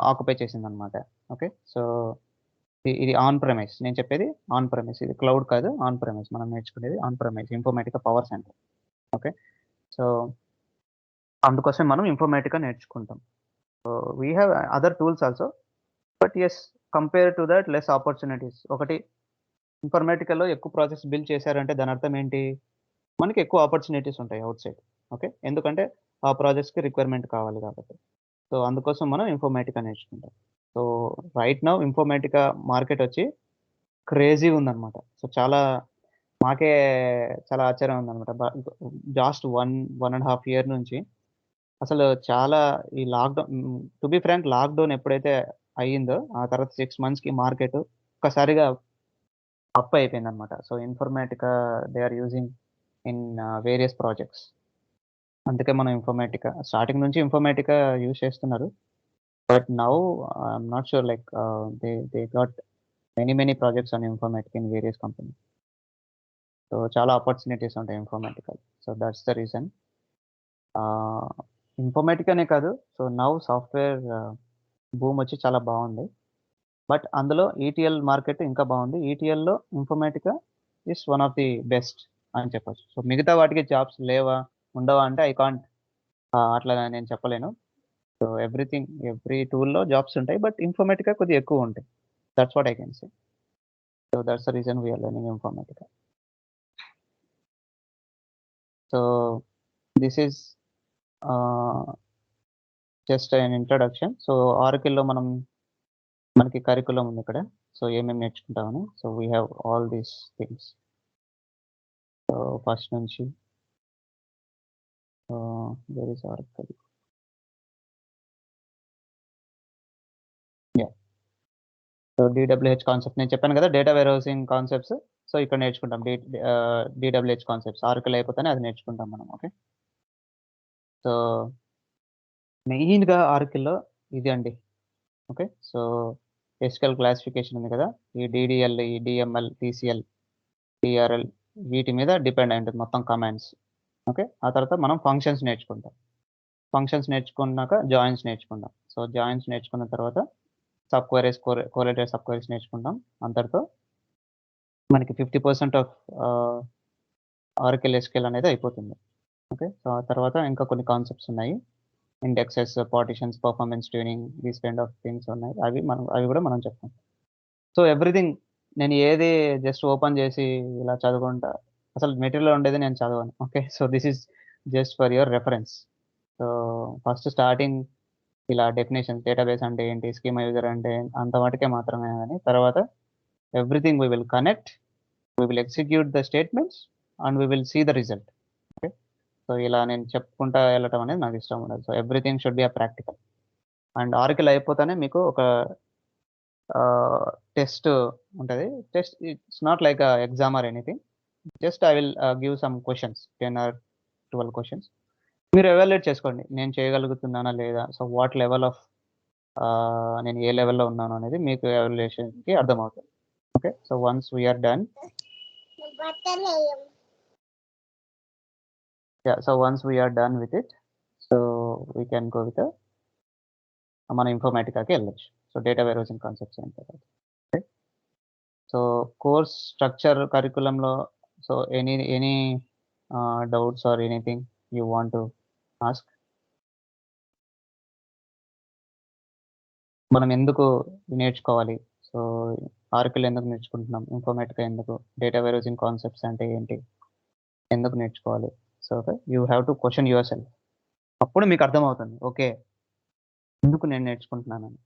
ఆక్యుపై చేసిందనమాట. ఓకే. సో, ఇది ఆన్ ప్రెమైస్. నేను చెప్పేది ఆన్ ప్రెమైస్. ఇది క్లౌడ్ కాదు. On premise. మనం నేర్చుకునేది on premise. Informatica power centre. Okay. So, అందుకోసమే మనం ఇన్ఫర్మేటికా నేర్చుకుంటాం. So, we have other tools also. But yes, compare to that less opportunities. ఒకటి ఇన్ఫర్మేటికాలో ఎక్కువ ప్రాజెక్ట్స్ బిల్డ్ చేశారంటే దాని అర్థం ఏంటి? మనకి ఎక్కువ ఆపర్చునిటీస్ ఉంటాయి ఔట్ సైడ్. ఓకే. ఎందుకంటే ఆ ప్రాజెక్ట్స్‌కి రిక్వైర్మెంట్ కావాలి కాబట్టి. సో, అందుకోసం మనం ఇన్ఫర్మేటికా నేర్చుకుంటాం. So, right now Informatica market వచ్చి క్రేజీగా ఉందన్నమాట. సో, మాకే చాలా ఆశ్చర్యం ఉందన్నమాట. జాస్ట్ 1.5 ఇయర్ నుంచి అసలు చాలా ఈ టు బి ఫ్రాంక్ లాక్‌డౌన్ ఎప్పుడైతే అయిందో ఆ తర్వాత 6 మంత్స్‌కి మార్కెట్ ఒక్కసారిగా అప్ అయిపోయిందన్నమాట. So, Informatica they are using in various projects. అందుకే మనం ఇన్ఫర్మేటికా స్టార్టింగ్ నుంచి ఇన్ఫర్మేటికా యూజ్ చేస్తున్నారు. But now I'm not sure like they got many projects on Informatica in various companies. So, చాలా ఆపర్చునిటీస్ ఉంటాయి ఇన్ఫర్మేటికాలో. So, that's the reason. ఇన్ఫర్మేటికానే కాదు. So, now software boom వచ్చి చాలా బావుంది. బట్ అందులో ఈటీఎల్ మార్కెట్ ఇంకా బావుంది. ఈటీఎల్‌లో Informatica is one of the best అని చెప్పొచ్చు. సో, మిగతా వాటికి జాబ్స్ లేవా? ఉండవా? అంటే ఐ కాంట్ అట్లా నేను చెప్పలేను. సో, ఎవ్రీ టూల్‌లో జాబ్స్ ఉంటాయి. బట్ ఇన్ఫర్మేటికా కొద్దిగా ఎక్కువ ఉంటాయి. That's what I can say. So, that's the reason we are learning Informatica. So, this is just an introduction. So, ఆరకిల్‌లో మనకి కరిక్యులమ్ ఉంది ఇక్కడ. సో, ఏమేమి నేర్చుకుంటామని. So, we have all these things. So, first నుంచి where is Oracle? Yeah! So, DWH concept నేను చెప్పాను కదా! Data warehousing concepts. సో, ఇక్కడ నేర్చుకుంటాం. డీడబ్ల్యూహెచ్ కాన్సెప్ట్స్. ఆరకిల్ అయిపోతేనే అది నేర్చుకుంటాం మనం. ఓకే. సో, మెయిన్‌గా ఆరకిల్‌లో ఇది అండి. ఓకే. సో, ఎస్‌క్యూఎల్ క్లాసిఫికేషన్ ఉంది కదా! ఈ డీడీఎల్, ఈ డీఎంఎల్, టీసీఎల్, టీఆర్ఎల్ వీటి మీద డిపెండ్ అయి ఉంటుంది మొత్తం కమాండ్స్. ఓకే. ఆ తర్వాత మనం ఫంక్షన్స్ నేర్చుకుంటాం. ఫంక్షన్స్ నేర్చుకున్నాక జాయిన్స్ నేర్చుకుంటాం. సో జాయిన్స్ నేర్చుకున్న తర్వాత sub queries, correlated sub queries నేర్చుకుంటాం. అంతటితో మనకి 50% ఆఫ్ ఆర్కిల్ ఎస్క్యూఎల్ అనేది అయిపోతుంది. ఓకే. సో ఆ తర్వాత ఇంకా కొన్ని కాన్సెప్ట్స్ ఉన్నాయి. Indexes, partitions, performance tuning, these kind of things ఉన్నాయి. అవి కూడా మనం చెప్తాం. సో ఎవ్రీథింగ్ నేను ఏది జస్ట్ ఓపెన్ చేసి ఇలా చదువుకుంటా, అసలు మెటీరియల్ ఉండేది నేను చదవను. Okay. So this is just for your reference. So first starting ఇలా డెఫినేషన్స్, డేటాబేస్ అంటే ఏంటి, స్కీమా యూజర్ అంటే అంత మటుకే మాత్రమే కానీ తర్వాత everything we will connect, we will execute the statements and we will see the result. Okay. So ఇలా నేను చెప్పుకుంటా వెళ్ళటం అనేది నాకు ఇష్టం ఉండదు. So everything should be a practical. And Oracle అయిపోతానే మీకు ఒక టెస్ట్ ఉంటుంది. Test it's not like exam or anything. Just I will give some questions, 10 or 12 questions. మీరు ఎవాల్యుయేట్ చేసుకోండి, నేను చేయగలుగుతున్నానా లేదా. సో వాట్ లెవెల్ ఆఫ్ నేను ఏ లెవెల్లో ఉన్నాను అనేది మీకు ఎవాల్యుయేషన్కి అర్థమవుతుంది. Okay. So once we are done, so once we are done with it, so we can go with మన ఇన్ఫర్మేటికాకి వెళ్ళొచ్చు. సో డేటా వేర్హౌసింగ్ కాన్సెప్ట్స్ అయిన తర్వాత. ఓకే. సో కోర్స్ స్ట్రక్చర్ కరికులంలో so any doubts or anything you want to ask? మనం ఎందుకు నేర్చుకోవాలి? So ఆర్కిల్ ఎందుకు నేర్చుకుంటున్నాం? ఇన్ఫర్మేటికా ఎందుకు? డేటా వేర్హౌసింగ్ కాన్సెప్ట్స్ అంటే ఏంటి? ఎందుకు నేర్చుకోవాలి? So you have to question your self. అప్పుడు మీకు అర్థమవుతుంది, ఓకే ఎందుకు నేను నేర్చుకుంటున్నానని.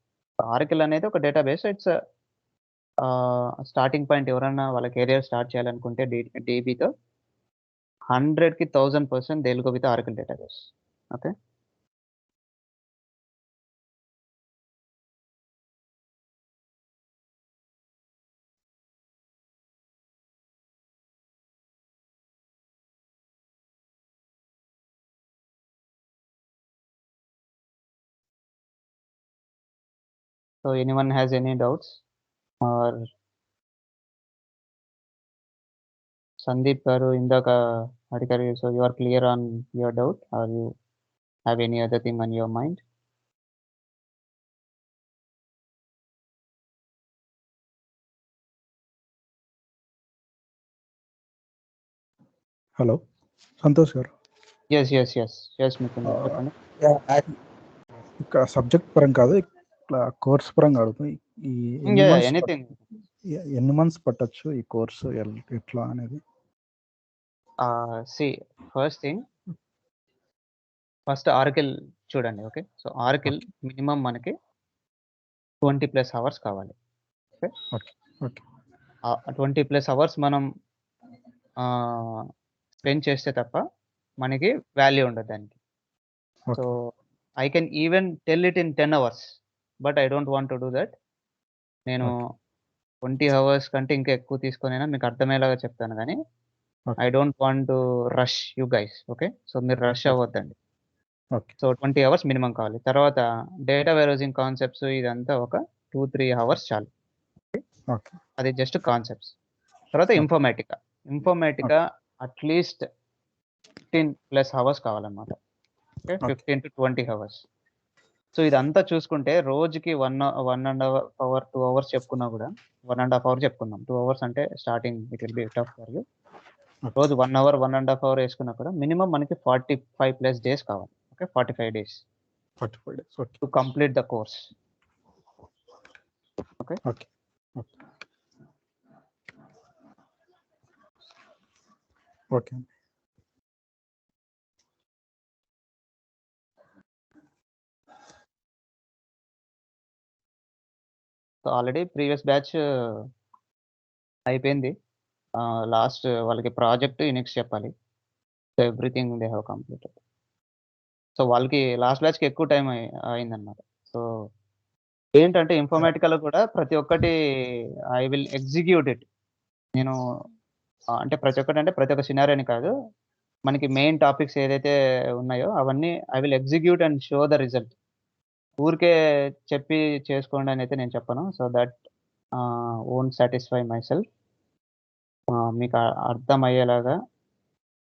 ఆర్కిల్ అనేది ఒక డేటాబేస్. It's starting point. ఎవరన్నా వాళ్ళ కెరియర్ స్టార్ట్ చేయాలనుకుంటే డీబీతో 100కి 1000% they will go with Oracle database. Okay. So anyone has any doubts or? Sandeep garu ఇందాక అడిగారు. So you are clear on your doubt or you have any other thing on your mind? Hello Santosh garu. Yes Mithun గారు చెప్పండి. ఇక్కడ subject పరంగా కాదు, ఇట్లా course పరంగా అడుగుతుంది. ఈ ఎనీథింగ్. ఎన్ని మంత్స్ పట్టొచ్చు ఈ కోర్సు ఎట్లా అనేది? See first thing, first Oracle చూడండి. ఓకే. సో ఆర్కిల్ మినిమం మనకి 20+ అవర్స్ కావాలి. ఓకే. ఓకే. ఓకే. 20+ అవర్స్ మనం స్పెండ్ చేస్తే తప్ప మనకి వాల్యూ ఉండదు దానికి. So I can even tell it in 10 hours, but I don't want to do that. నేను 20 hours కంటే ఇంకా ఎక్కువ తీసుకొనైనా మీకు అర్థమయ్యేలాగా చెప్తాను కానీ I don't want to rush you guys. Okay. So మీరు రష్ అవ్వద్దండి. సో 20 hours మినిమం కావాలి. తర్వాత డేటా వేర్హౌసింగ్ కాన్సెప్ట్స్ ఇదంతా ఒక 2-3 hours చాలు. అది జస్ట్ కాన్సెప్ట్స్. తర్వాత ఇన్ఫర్మేటికా అట్లీస్ట్ 15+ hours కావాలన్నమాట. ఓకే. 15 to 20 hours. సో ఇదంతా చూసుకుంటే రోజుకి 1.5 hour 2 hours చెప్పుకున్నా కూడా 1.5 hour చెప్పుకుందాం. 2 hours అంటే starting it will be tough for you. రోజు 1 hour 1.5 hour వేసుకున్నా కూడా మినిమం మనకి 45+ days కావాలి. Okay. 45 days to complete the course. Okay. Okay. So already previous batch అయిపోయింది. లాస్ట్ వాళ్ళకి ప్రాజెక్ట్ యూనిక్స్ చెప్పాలి. So everything they have completed. So వాళ్ళకి last బ్యాచ్కి ఎక్కువ టైం అయిందన్నమాట. సో ఏంటంటే ఇన్ఫర్మేటికాలో కూడా ప్రతి ఒక్కటి ఐ విల్ ఎగ్జిక్యూట్ ఇట్. నేను అంటే ప్రతి ఒక్క సినారియోని కాదు, మనకి మెయిన్ టాపిక్స్ ఏదైతే ఉన్నాయో అవన్నీ I will execute and show the result. ఊరికే చెప్పి చేసుకోండి అని అయితే నేను చెప్పను. So that won't satisfy my self. మీకు అర్థమయ్యేలాగా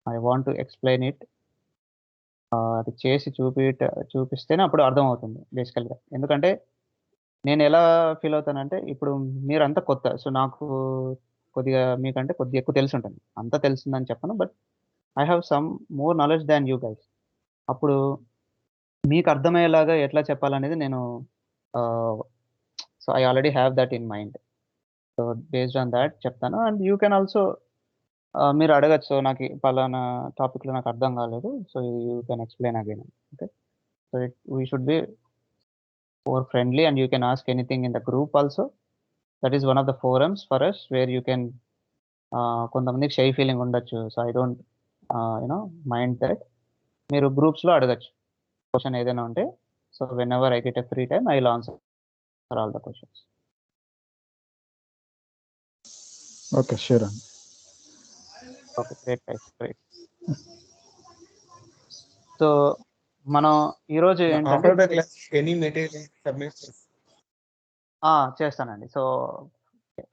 I want to explain it. అది చేసి చూపిస్తేనే అప్పుడు అర్థమవుతుంది బేసికల్‌గా. ఎందుకంటే నేను ఎలా ఫీల్ అవుతానంటే, ఇప్పుడు మీరంతా కొత్త. సో, నాకు కొద్దిగా మీకంటే కొద్దిగా ఎక్కువ తెలిసుంటుంది. అంతా తెలిసిందని చెప్పను. But I have some more knowledge than you guys. అప్పుడు మీకు అర్థమయ్యేలాగా ఎట్లా చెప్పాలనేది నేను ah, so, I already have that in mind. So, based on that చెప్తాను. అండ్ యూ కెన్ ఆల్సో మీరు అడగొచ్చు. సో, నాకు పలానా టాపిక్‌లో నాకు అర్థం కాలేదు. So, you can explain again. Okay. So, we should be more friendly and you can ask anything in the group also. That is one of the forums for us where you can కొంతమందికి shy feeling ఉండొచ్చు. So, I don't mind that. మీరు గ్రూప్స్‌లో అడగొచ్చు. Question ఏదైనా ఉంటే. So, whenever I get a free time I will answer all the questions. Okay. Sure అండి. Okay. Great guys. Great. So, మనం ఈరోజు ఏంటంటే after the class any material submit చేస్తానండి. సో,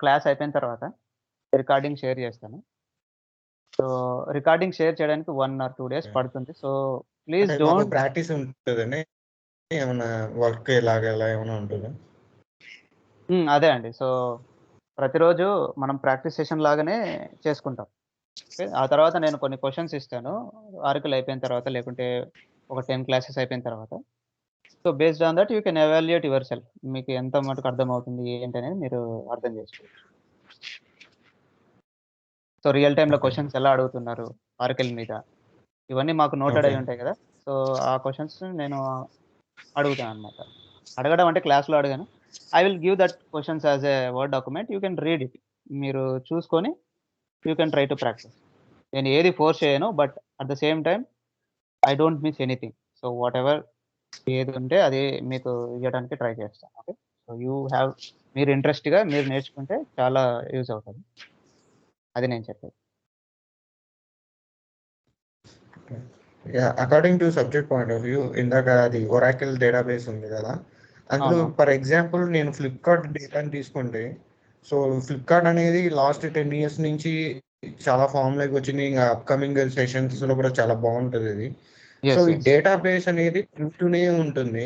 క్లాస్ అయిపోయిన తర్వాత రికార్డింగ్ షేర్ చేస్తాను. సో, రికార్డింగ్ షేర్ చేయడానికి 1 or 2 days పడుతుంది. సో, ప్లీజ్ అంటే మాకు డోంట్ ప్రాక్టీస్ ఉంటదండి. ఏమన్నా వర్క్ ఇలాగ ఇలా ఏమైనా ఉంటదా? అదే అండి. సో, ప్రతిరోజు మనం ప్రాక్టీస్ సెషన్ లాగానే చేసుకుంటాం. ఓకే. ఆ తర్వాత నేను కొన్ని క్వెషన్స్ ఇస్తాను. ఆర్టికల్ అయిపోయిన తర్వాత లేకుంటే ఒక 10 క్లాసెస్ అయిపోయిన తర్వాత. So, based on that you can evaluate your self. మీకు ఎంత మటుకు అర్థమవుతుంది ఏంటనేది మీరు అర్థం చేసుకోవచ్చు. సో, రియల్ టైమ్‌లో ఓకే. క్వెషన్స్ ఎలా అడుగుతున్నారు ఆర్టికల్ మీద. ఇవన్నీ మాకు నోటెడ్ ఓకే. అయ్యి ఉంటాయి కదా! సో, ఆ క్వెషన్స్ నేను అడుగుతానన్నమాట. అడగడం అంటే క్లాస్‌లో అడగను. I will give that questions as a word document. You can read it. మీరు చూసుకొని you can try to practice. నేను ఏది ఫోర్స్ చేయను. But at the same time I don't miss anything. So, whatever ఏది ఉంటే అది మీకు ఇయ్యడానికి ట్రై చేస్తాను. ఓకే. సో, మీరు ఇంట్రెస్ట్‌గా మీరు నేర్చుకుంటే చాలా యూజ్ అవుతది. అది నేను చెప్పేది. Yeah! According to subject point of view ఇందాక అది ఒరాకిల్ డేటాబేస్ ఉంది కదా! అందులో అవును. ఫర్ ఎగ్జాంపుల్ నేను ఫ్లిప్‌కార్ట్ డేటాని తీసుకుంటే, సో, ఫ్లిప్‌కార్ట్ అనేది లాస్ట్ 10 ఇయర్స్ నుంచి చాలా ఫామ్‌లోకి వచ్చింది. ఇంక అప్‌కమింగ్ సెషన్స్‌లో కూడా చాలా బావుంటదది. So, yes. ఈ యెస్. డేటాబేస్ అనేది పెరుగుతూనే ఉంటుంది.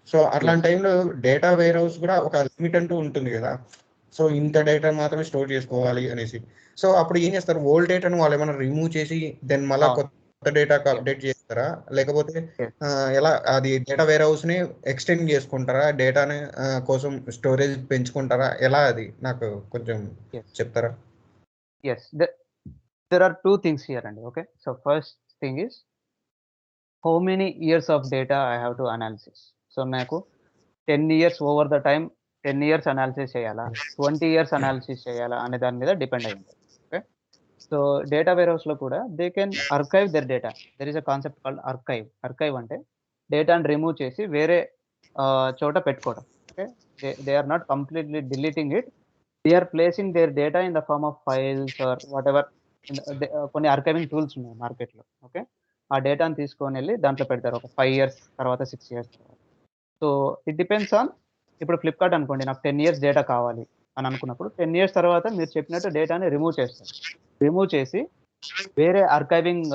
So, yes. అట్లాంటి టైంలో డేటా వేర్‌హౌస్ కూడా ఒక లిమిట్ అంటూ ఉంటుంది కదా! సో, ఇంత డేటాను మాత్రమే స్టోర్ చేసుకోవాలి అనేసి. సో, అప్పుడు ఏం చేస్తారు? ఓల్డ్ డేటాను వాళ్ళేమన్నా రిమూవ్ చేసి దెన్ మళ్ళా అవును. కొత్త డేటాకి యెస్. అప్డేట్ చేస్తారా? లేకపోతే యెస్. ఎలా అది డేటా వేర్‌హౌస్‌ని ఎక్స్‌టెండ్ చేసుకుంటారా? డేటాని కోసం స్టోరేజ్ పెంచుకుంటారా? ఎలా అది? నాకు కొంచెం యెస్. చెప్తారా? Yes. There are 2 things here అండి. Okay. So, first thing is how many years of data I have to analysis. So, నాకు 10 years over the time 10 years analysis చేయాలా? 20 ఇయర్స్ అనాలిసిస్ చేయాలా? అనే దాని మీద డిపెండ్ అయ్యి ఉంటది. ఓకే. సో, డేటా వేర్‌హౌస్‌లో కూడా they can archive their data. There is a concept called archive. Archive అంటే డేటాను రిమూవ్ చేసి వేరే చోట పెట్టుకోవడం. Okay. They are not completely deleting it. They are placing their data in the form of files or whatever. కొన్ని archiving tools ఉన్నాయి మార్కెట్‌లో. Okay. ఆ డేటాను తీసుకొనెళ్ళి దాంట్లో పెడతారు. ఒక 5 ఇయర్స్ తర్వాత, 6 ఇయర్స్ తర్వాత. సో, ఇట్ డిపెండ్స్ ఆన్ ఇప్పుడు ఫ్లిప్‌కార్ట్ అనుకోండి. నాకు 10 ఇయర్స్ డేటా కావాలి అని అనుకున్నప్పుడు 10 ఇయర్స్ తర్వాత మీరు చెప్పినట్టు డేటాని రిమూవ్ చేస్తారు. రిమూవ్ చేసి వేరే ఆర్కైవింగ్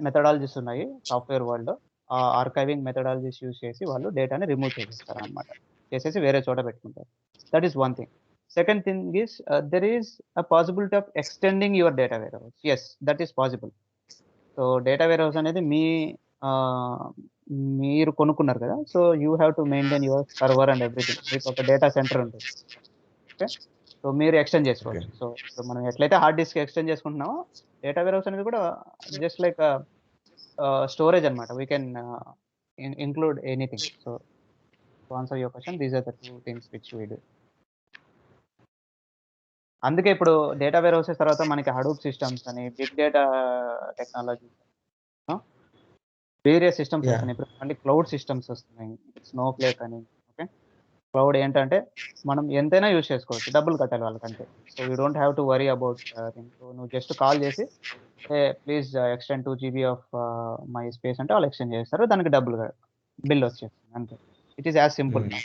మెథడాలజీస్ ఉన్నాయి సాఫ్ట్‌వేర్ వరల్డ్‌లో. ఆ ఆర్కైవింగ్ మెథడాలజీస్ యూజ్ చేసి వాళ్ళు డేటాని రిమూవ్ చేసేస్తారనమాట. చేసేసి వేరే చోట పెట్టుకుంటారు. That is one thing. Second thing is there is a possibility of extending your data warehouse. Yes. That is possible. So, data warehouse అనేది ఆహ్, మీరు కొనుక్కున్నారు కదా! So, you have to maintain your server and everything. మీకు ఒక data centre ఉంటుంది. Okay. So, మీరు extend okay. చేసుకోవచ్చు. So, ఇప్పుడు మనం ఎట్లయితే హార్డ్ డిస్క్ ఎక్స్‌టెండ్ చేసుకుంటున్నామో డేటా వేర్‌హౌస్ అనేది కూడా జస్ట్ లైక్ స్టోరేజ్ అన్నమాట. We can include anything. So, to answer your question these are the 2 things which we do. అందుకే ఇప్పుడు డేటా వేర్‌హౌసెస్ తర్వాత మనకి హడూప్ సిస్టమ్స్ అని, big data technologies ah! Various systems yeah! వస్తున్నాయి. ఇప్పుడు మళ్ళీ క్లౌడ్ సిస్టమ్స్ వస్తున్నాయి. స్నోఫ్లేక్ అని. ఓకే. క్లౌడ్ ఏంటంటే మనం ఎంతైనా యూజ్ చేసుకోవచ్చు. డబ్బులు కట్టాలి వాళ్ళకంతే. So, you don't have to worry about things. So, నువ్వు జస్ట్ కాల్ చేసి please extend 2 GB of my space అంటే వాళ్ళు ఎక్స్‌టెండ్ చేస్తారు. దానికి బిల్ వచ్చేస్తుంది అంతే. It is as simple hmm. Now.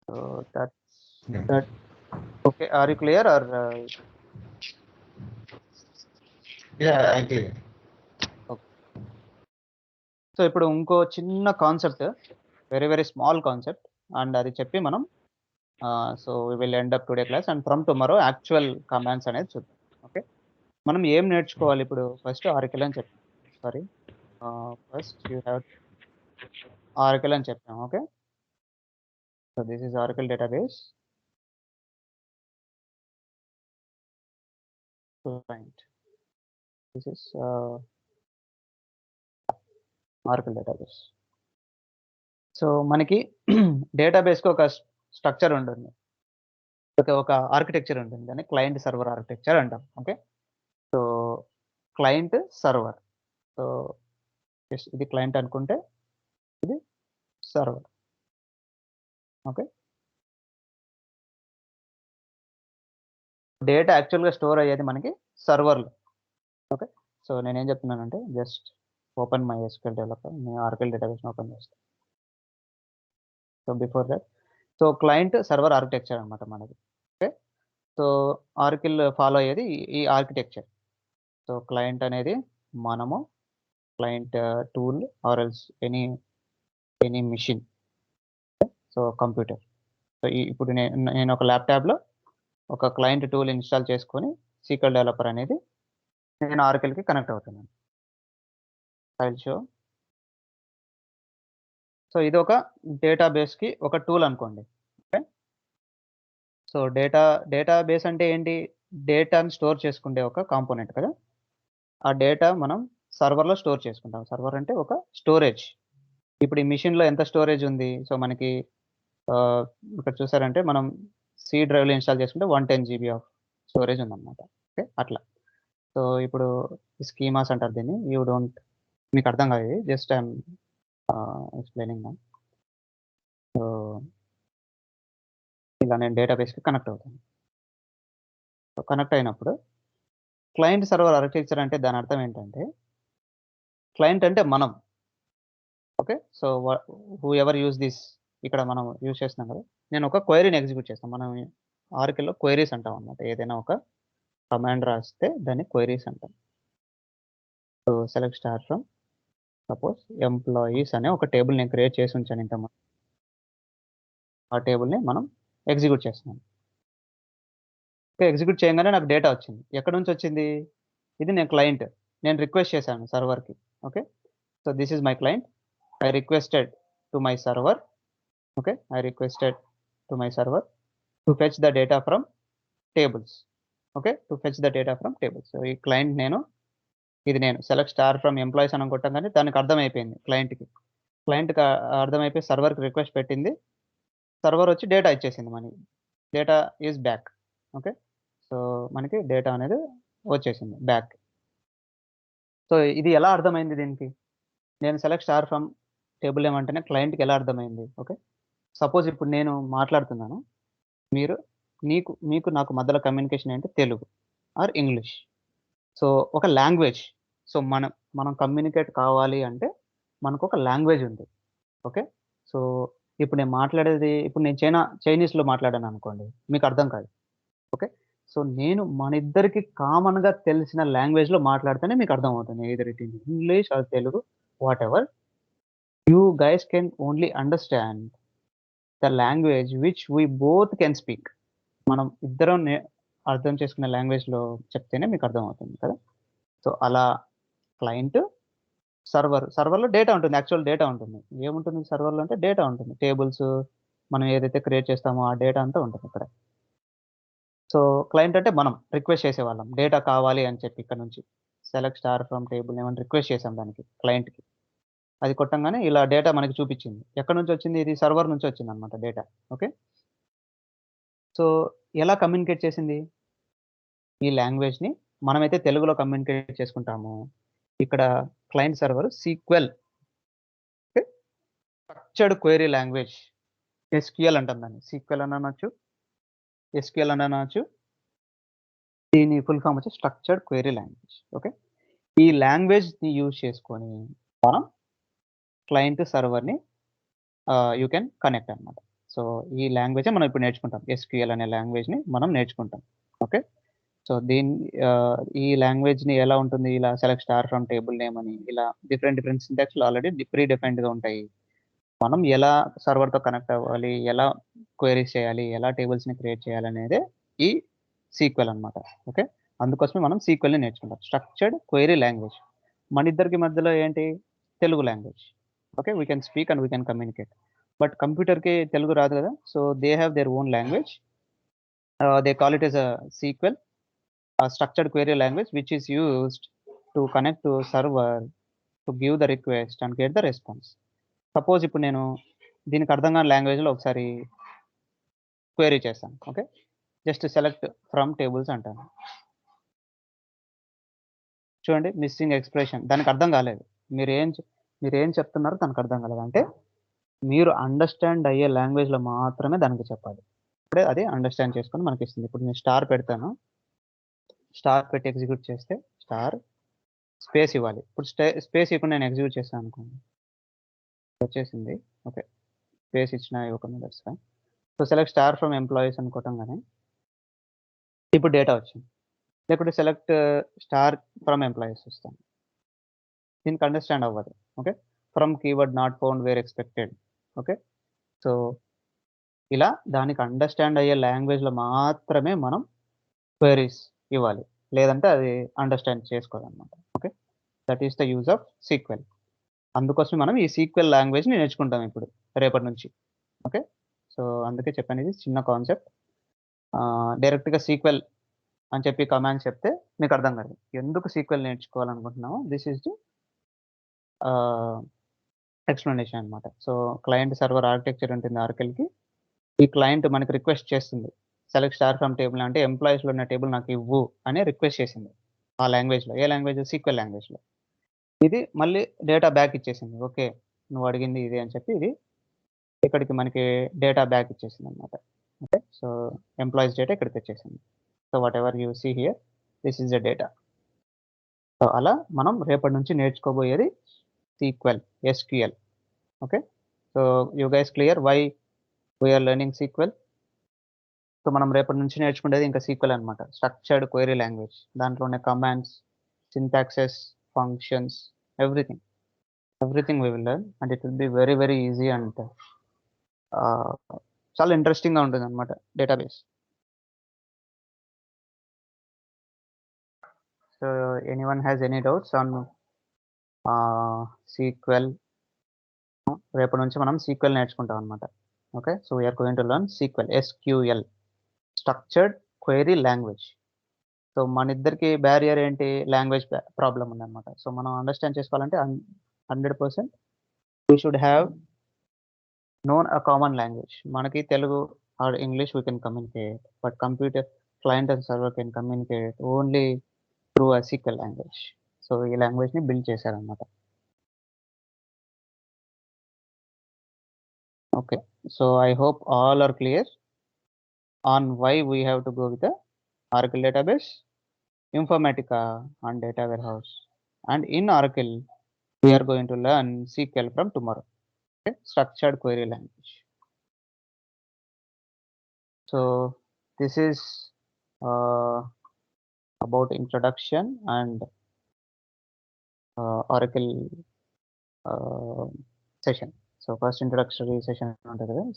So, that's yeah! That. Okay, are you clear or? So ఇప్పుడు ఇంకో చిన్న concept, very very small concept, and అది చెప్పి మనం so we will end up today class, and from tomorrow actual commands అనేది చూద్దాం. Okay, మనం ఏం నేర్చుకోవాలి ఇప్పుడు? ఫస్ట్ ఆర్కిల్ అని చెప్పాం, సారీ ఫస్ట్ యూ హ్యావ్ ఆర్కిల్ అని చెప్పాం. Okay, so this is ఆర్కిల్ database client, this is ఆర్కిల్ database. So మనకి డేటాబేస్కి ఒక స్ట్రక్చర్ ఉంటుంది, ఒక ఆర్కిటెక్చర్ ఉంటుంది, దాన్ని క్లయింట్ సర్వర్ ఆర్కిటెక్చర్ అంటాం. Okay, so client server, so ఇది క్లయింట్ అనుకుంటే ఇది సర్వర్. ఓకే, డేటా యాక్చువల్గా స్టోర్ అయ్యేది మనకి సర్వర్లో. ఓకే, సో నేనేం చెప్తున్నానంటే just open my SQL developer, నేను ఆర్కిల్ డేటాబేస్ని ఓపెన్ చేస్తాను. So before that, so client server architecture అనమాట మనది. ఓకే, సో ఆర్కిల్ ఫాలో అయ్యేది ఈ ఆర్కిటెక్చర్. సో క్లయింట్ అనేది మనము, client tool or else any machine, so computer. So ఇప్పుడు నేను ఒక ల్యాప్టాప్లో ఒక క్లయింట్ టూల్ ఇన్స్టాల్ చేసుకొని సీక్వెల్ డెవలపర్ అనేది నేను ఆర్కిల్కి కనెక్ట్ అవుతున్నాను. File show. సో ఇది ఒక డేటాబేస్కి ఒక టూల్ అనుకోండి. ఓకే, సో డేటాబేస్ అంటే ఏంటి? డేటాని స్టోర్ చేసుకుంటే ఒక కాంపోనెంట్ కదా. ఆ డేటా మనం సర్వర్లో స్టోర్ చేసుకుంటాం. సర్వర్ అంటే ఒక స్టోరేజ్. ఇప్పుడు ఈ మిషన్లో ఎంత స్టోరేజ్ ఉంది? సో మనకి ఇక్కడ చూసారంటే మనం సి డ్రైవ్లో ఇన్స్టాల్ చేసుకుంటే 110 GB ఆఫ్ స్టోరేజ్ ఉందన్నమాట. ఓకే, అట్లా. సో ఇప్పుడు స్కీమాస్ అంటారు దీన్ని, యూ డోంట్, మీకు అర్థం కాదు ఇది, జస్ట్ ఐఎమ్ ఎక్స్ప్లెయినింగ్ నా. సో ఇలా నేను డేటాబేస్కి కనెక్ట్ అవుతాను. సో కనెక్ట్ అయినప్పుడు క్లయింట్ సర్వర్ ఆర్కిటెక్చర్ అంటే దాని అర్థం ఏంటంటే, క్లయింట్ అంటే మనం. Okay, so who ever use this, ఇక్కడ మనం యూజ్ చేస్తున్నాం కదా, నేను ఒక క్వైరీని ఎగ్జిక్యూట్ చేస్తాను. మనం ఆర్కిల్లో క్వైరీస్ అంటాం అనమాట. ఏదైనా ఒక కమాండ్ రాస్తే దాన్ని క్వైరీస్ అంటాం. So select star from suppose employees అనే ఒక టేబుల్ నేను క్రియేట్ చేసి ఉంచాను ఇంతకుముందు. ఆ టేబుల్ని మనం ఎగ్జిక్యూట్ చేస్తున్నాం. ఓకే, ఎగ్జిక్యూట్ చేయగానే నాకు డేటా వచ్చింది. ఎక్కడి నుంచి వచ్చింది? ఇది నేను క్లయింట్, నేను రిక్వెస్ట్ చేశాను సర్వర్కి. Okay, so this is my client, I requested to my server. Okay, I requested to my server to fetch the data from tables. Okay, to fetch the data from tables. So ఈ client నేను, ఇది నేను select star from employees అని కొట్టగానే దానికి అర్థమైపోయింది క్లయింట్కి. క్లయింట్కి అర్థమైపోయి సర్వర్కి రిక్వెస్ట్ పెట్టింది, సర్వర్ వచ్చి డేటా ఇచ్చేసింది మనకి. Data is back. Okay, so మనకి డేటా అనేది వచ్చేసింది బ్యాక్. సో ఇది ఎలా అర్థమైంది దీనికి? నేను సెలెక్ట్ స్టార్ ఫ్రమ్ టేబుల్ ఏమంటేనే క్లయింట్కి ఎలా అర్థమైంది? ఓకే, సపోజ్ ఇప్పుడు నేను మాట్లాడుతున్నాను, మీరు మీకు నాకు మధ్యలో కమ్యూనికేషన్ ఏంటి? Telugu or English. సో ఒక లాంగ్వేజ్. సో మనం కమ్యూనికేట్ కావాలి అంటే మనకు ఒక లాంగ్వేజ్ ఉంది. ఓకే, సో ఇప్పుడు నేను మాట్లాడేది, ఇప్పుడు నేను చైనీస్లో మాట్లాడాను అనుకోండి, మీకు అర్థం కాదు. ఓకే, సో నేను మన ఇద్దరికి కామన్గా తెలిసిన లాంగ్వేజ్లో మాట్లాడితేనే మీకు అర్థమవుతుంది. Either it in English are Telugu, what ever, you guys can only understand the language which we both can speak. మనం ఇద్దరం అర్థం చేసుకునే లాంగ్వేజ్లో చెప్తేనే మీకు అర్థమవుతుంది కదా. సో అలా క్లయింట్ సర్వర్లో డేటా ఉంటుంది, యాక్చువల్ డేటా ఉంటుంది. ఏముంటుంది సర్వర్లో అంటే? డేటా ఉంటుంది, టేబుల్స్ మనం ఏదైతే క్రియేట్ చేస్తామో ఆ డేటా అంతా ఉంటుంది ఇక్కడ. సో క్లయింట్ అంటే మనం రిక్వెస్ట్ చేసేవాళ్ళం డేటా కావాలి అని చెప్పి, ఇక్కడ నుంచి సెలెక్ట్ స్టార్ ఫ్రమ్ టేబుల్ ఏమైనా రిక్వెస్ట్ చేసాం దానికి క్లయింట్కి. అది కొట్టంగానే ఇలా డేటా మనకి చూపించింది. ఎక్కడి నుంచి వచ్చింది? ఇది సర్వర్ నుంచి వచ్చింది అనమాట డేటా. ఓకే, సో ఎలా కమ్యూనికేట్ చేసింది? ఈ లాంగ్వేజ్ని మనమైతే తెలుగులో కమ్యూనికేట్ చేసుకుంటాము, ఇక్కడ client server sequel, structured query language, SQL అంటాం దాన్ని. సీక్వెల్ అని అనొచ్చు, ఎస్క్యూఎల్ అని అనొచ్చు. దీని ఫుల్ ఫామ్ వచ్చి స్ట్రక్చర్డ్ క్వెరీ లాంగ్వేజ్. ఓకే, ఈ లాంగ్వేజ్ని యూజ్ చేసుకొని మనం క్లయింట్ సర్వర్ని యూ కెన్ కనెక్ట్ అనమాట. సో ఈ లాంగ్వేజ్ మనం ఇప్పుడు నేర్చుకుంటాం. SQL అనే లాంగ్వేజ్ని మనం నేర్చుకుంటాం. ఓకే, సో ఈ లాంగ్వేజ్ని ఎలా ఉంటుంది, ఇలా select star from table name అని ఇలా డిఫరెంట్ సింటాక్స్లు ఆల్రెడీ ప్రీ డిఫైన్డ్గా ఉంటాయి. మనం ఎలా సర్వర్తో కనెక్ట్ అవ్వాలి, ఎలా క్వైరీస్ చేయాలి, ఎలా టేబుల్స్ని క్రియేట్ చేయాలి అనేది ఈ సీక్వెల్ అనమాట. ఓకే, అందుకోసమే మనం సీక్వెల్ని నేర్చుకుంటాం. Structured query language. మన ఇద్దరికి మధ్యలో ఏంటి, Telugu language. Okay, we can speak and we can communicate. But కంప్యూటర్కి తెలుగు రాదు కదా, so they have their own language. They call it as a sequel, structured query language which is used to connect to server to give the request and get the response. Suppose ఇప్పుడు నేను దీనికి అర్థం కాని లాంగ్వేజ్లో ఒకసారి query చేస్తాను. Okay, just select from tables అంటాను. చూడండి, మిస్సింగ్ ఎక్స్ప్రెషన్, దానికి అర్థం కాలేదు. మీరేం చెప్తున్నారో దానికి అర్థం కాలేదు. అంటే మీరు అండర్స్టాండ్ అయ్యే లాంగ్వేజ్లో మాత్రమే దానికి చెప్పాలి. ఇప్పుడే అది అండర్స్టాండ్ చేసుకొని మనకి ఇస్తుంది. ఇప్పుడు నేను స్టార్ పెడతాను, స్టార్ పెట్టి ఎగ్జిక్యూట్ చేస్తే స్టార్ స్పేస్ ఇవ్వాలి. ఇప్పుడు స్పేస్ ఇవ్వకుండా నేను ఎగ్జిక్యూట్ చేస్తాను అనుకోండి, వచ్చేసింది. ఓకే, స్పేస్ ఇచ్చినా ఇవ్వకుండా that's fine. So select star from employees అనుకోవటంగానే ఇప్పుడు డేటా వచ్చింది. లేకపోతే సెలెక్ట్ స్టార్ ఫ్రమ్ ఎంప్లాయీస్ వస్తాను, దీనికి అండర్స్టాండ్ అవ్వదు. Okay, from keyword not found where expected. Okay, so ఇలా దానికి అండర్స్టాండ్ అయ్యే లాంగ్వేజ్లో మాత్రమే మనం క్వైరీస్ ఇవ్వాలి, లేదంటే అది అండర్స్టాండ్ చేసుకోవాలన్నమాట. Okay, that is the use of sequel. అందుకోసం మనం ఈ సీక్వెల్ లాంగ్వేజ్ని నేర్చుకుంటాం ఇప్పుడు రేపటి నుంచి. ఓకే, సో అందుకే చెప్పాను, ఇది చిన్న కాన్సెప్ట్. డైరెక్ట్గా సీక్వెల్ అని చెప్పి కమాండ్ చెప్తే మీకు అర్థం కాదు. ఎందుకు సీక్వెల్ నేర్చుకోవాలనుకుంటున్నామో దిస్ ఈజ్ ది ఎక్స్ప్లెనేషన్ అనమాట. సో క్లయింట్ సర్వర్ ఆర్కిటెక్చర్ ఉంటుంది ఆర్కెల్కి. ఈ క్లయింట్ మనకి రిక్వెస్ట్ చేస్తుంది, సెలెక్ట్ స్టార్ ఫ్రమ్ టేబుల్ అంటే ఎంప్లాయీస్లో ఉన్న టేబుల్ నాకు ఇవ్వు అని రిక్వెస్ట్ చేసింది ఆ లాంగ్వేజ్లో. ఏ లాంగ్వేజ్, సీక్వెల్ లాంగ్వేజ్లో. ఇది మళ్ళీ డేటా బ్యాక్ ఇచ్చేసింది. ఓకే, నువ్వు అడిగింది ఇది అని చెప్పి ఇది ఇక్కడికి మనకి డేటా బ్యాక్ ఇచ్చేసింది అనమాట. ఓకే, సో ఎంప్లాయీస్ డేటా ఇక్కడికి వచ్చేసింది. So whatever you see here, this is the data. So అలా మనం రేపటి నుంచి నేర్చుకోబోయేది sequel, SQL. Okay, so you guys clear why we are learning sequel? So మనం రేపటి నుంచి నేర్చుకునేది ఇంకా సీక్వెల్ అనమాట, స్ట్రక్చర్డ్ క్వైరీ లాంగ్వేజ్. దాంట్లోనే commands, syntaxes, functions, everything we will learn, and it will be very easy and చాలా ఇంట్రెస్టింగ్గా ఉంటుంది అనమాట database. So anyone has any doubts on SQL? రేపటి నుంచి మనం సీక్వెల్ నేర్చుకుంటాం అనమాట. Okay, so we are going to learn SQL, SQL, structured query language. So మన ఇద్దరికి బ్యారియర్ ఏంటి, లాంగ్వేజ్ ప్రాబ్లం ఉందన్నమాట. సో మనం అండర్స్టాండ్ చేసుకోవాలంటే 100% we should have known a common language. మనకి Telugu or English we can communicate, but computer client and server can communicate only through a SQL language. So ఈ లాంగ్వేజ్ని build చేశారనమాట. Okay, so I hope all are clear on why we have to go with the Oracle database, Informatica and data warehouse, and in Oracle we are going to learn SQL from tomorrow. Okay, structured query language. So this is about introduction and Oracle session. So first introductory session,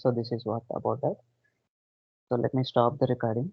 so this is what about that. So let me stop the recording.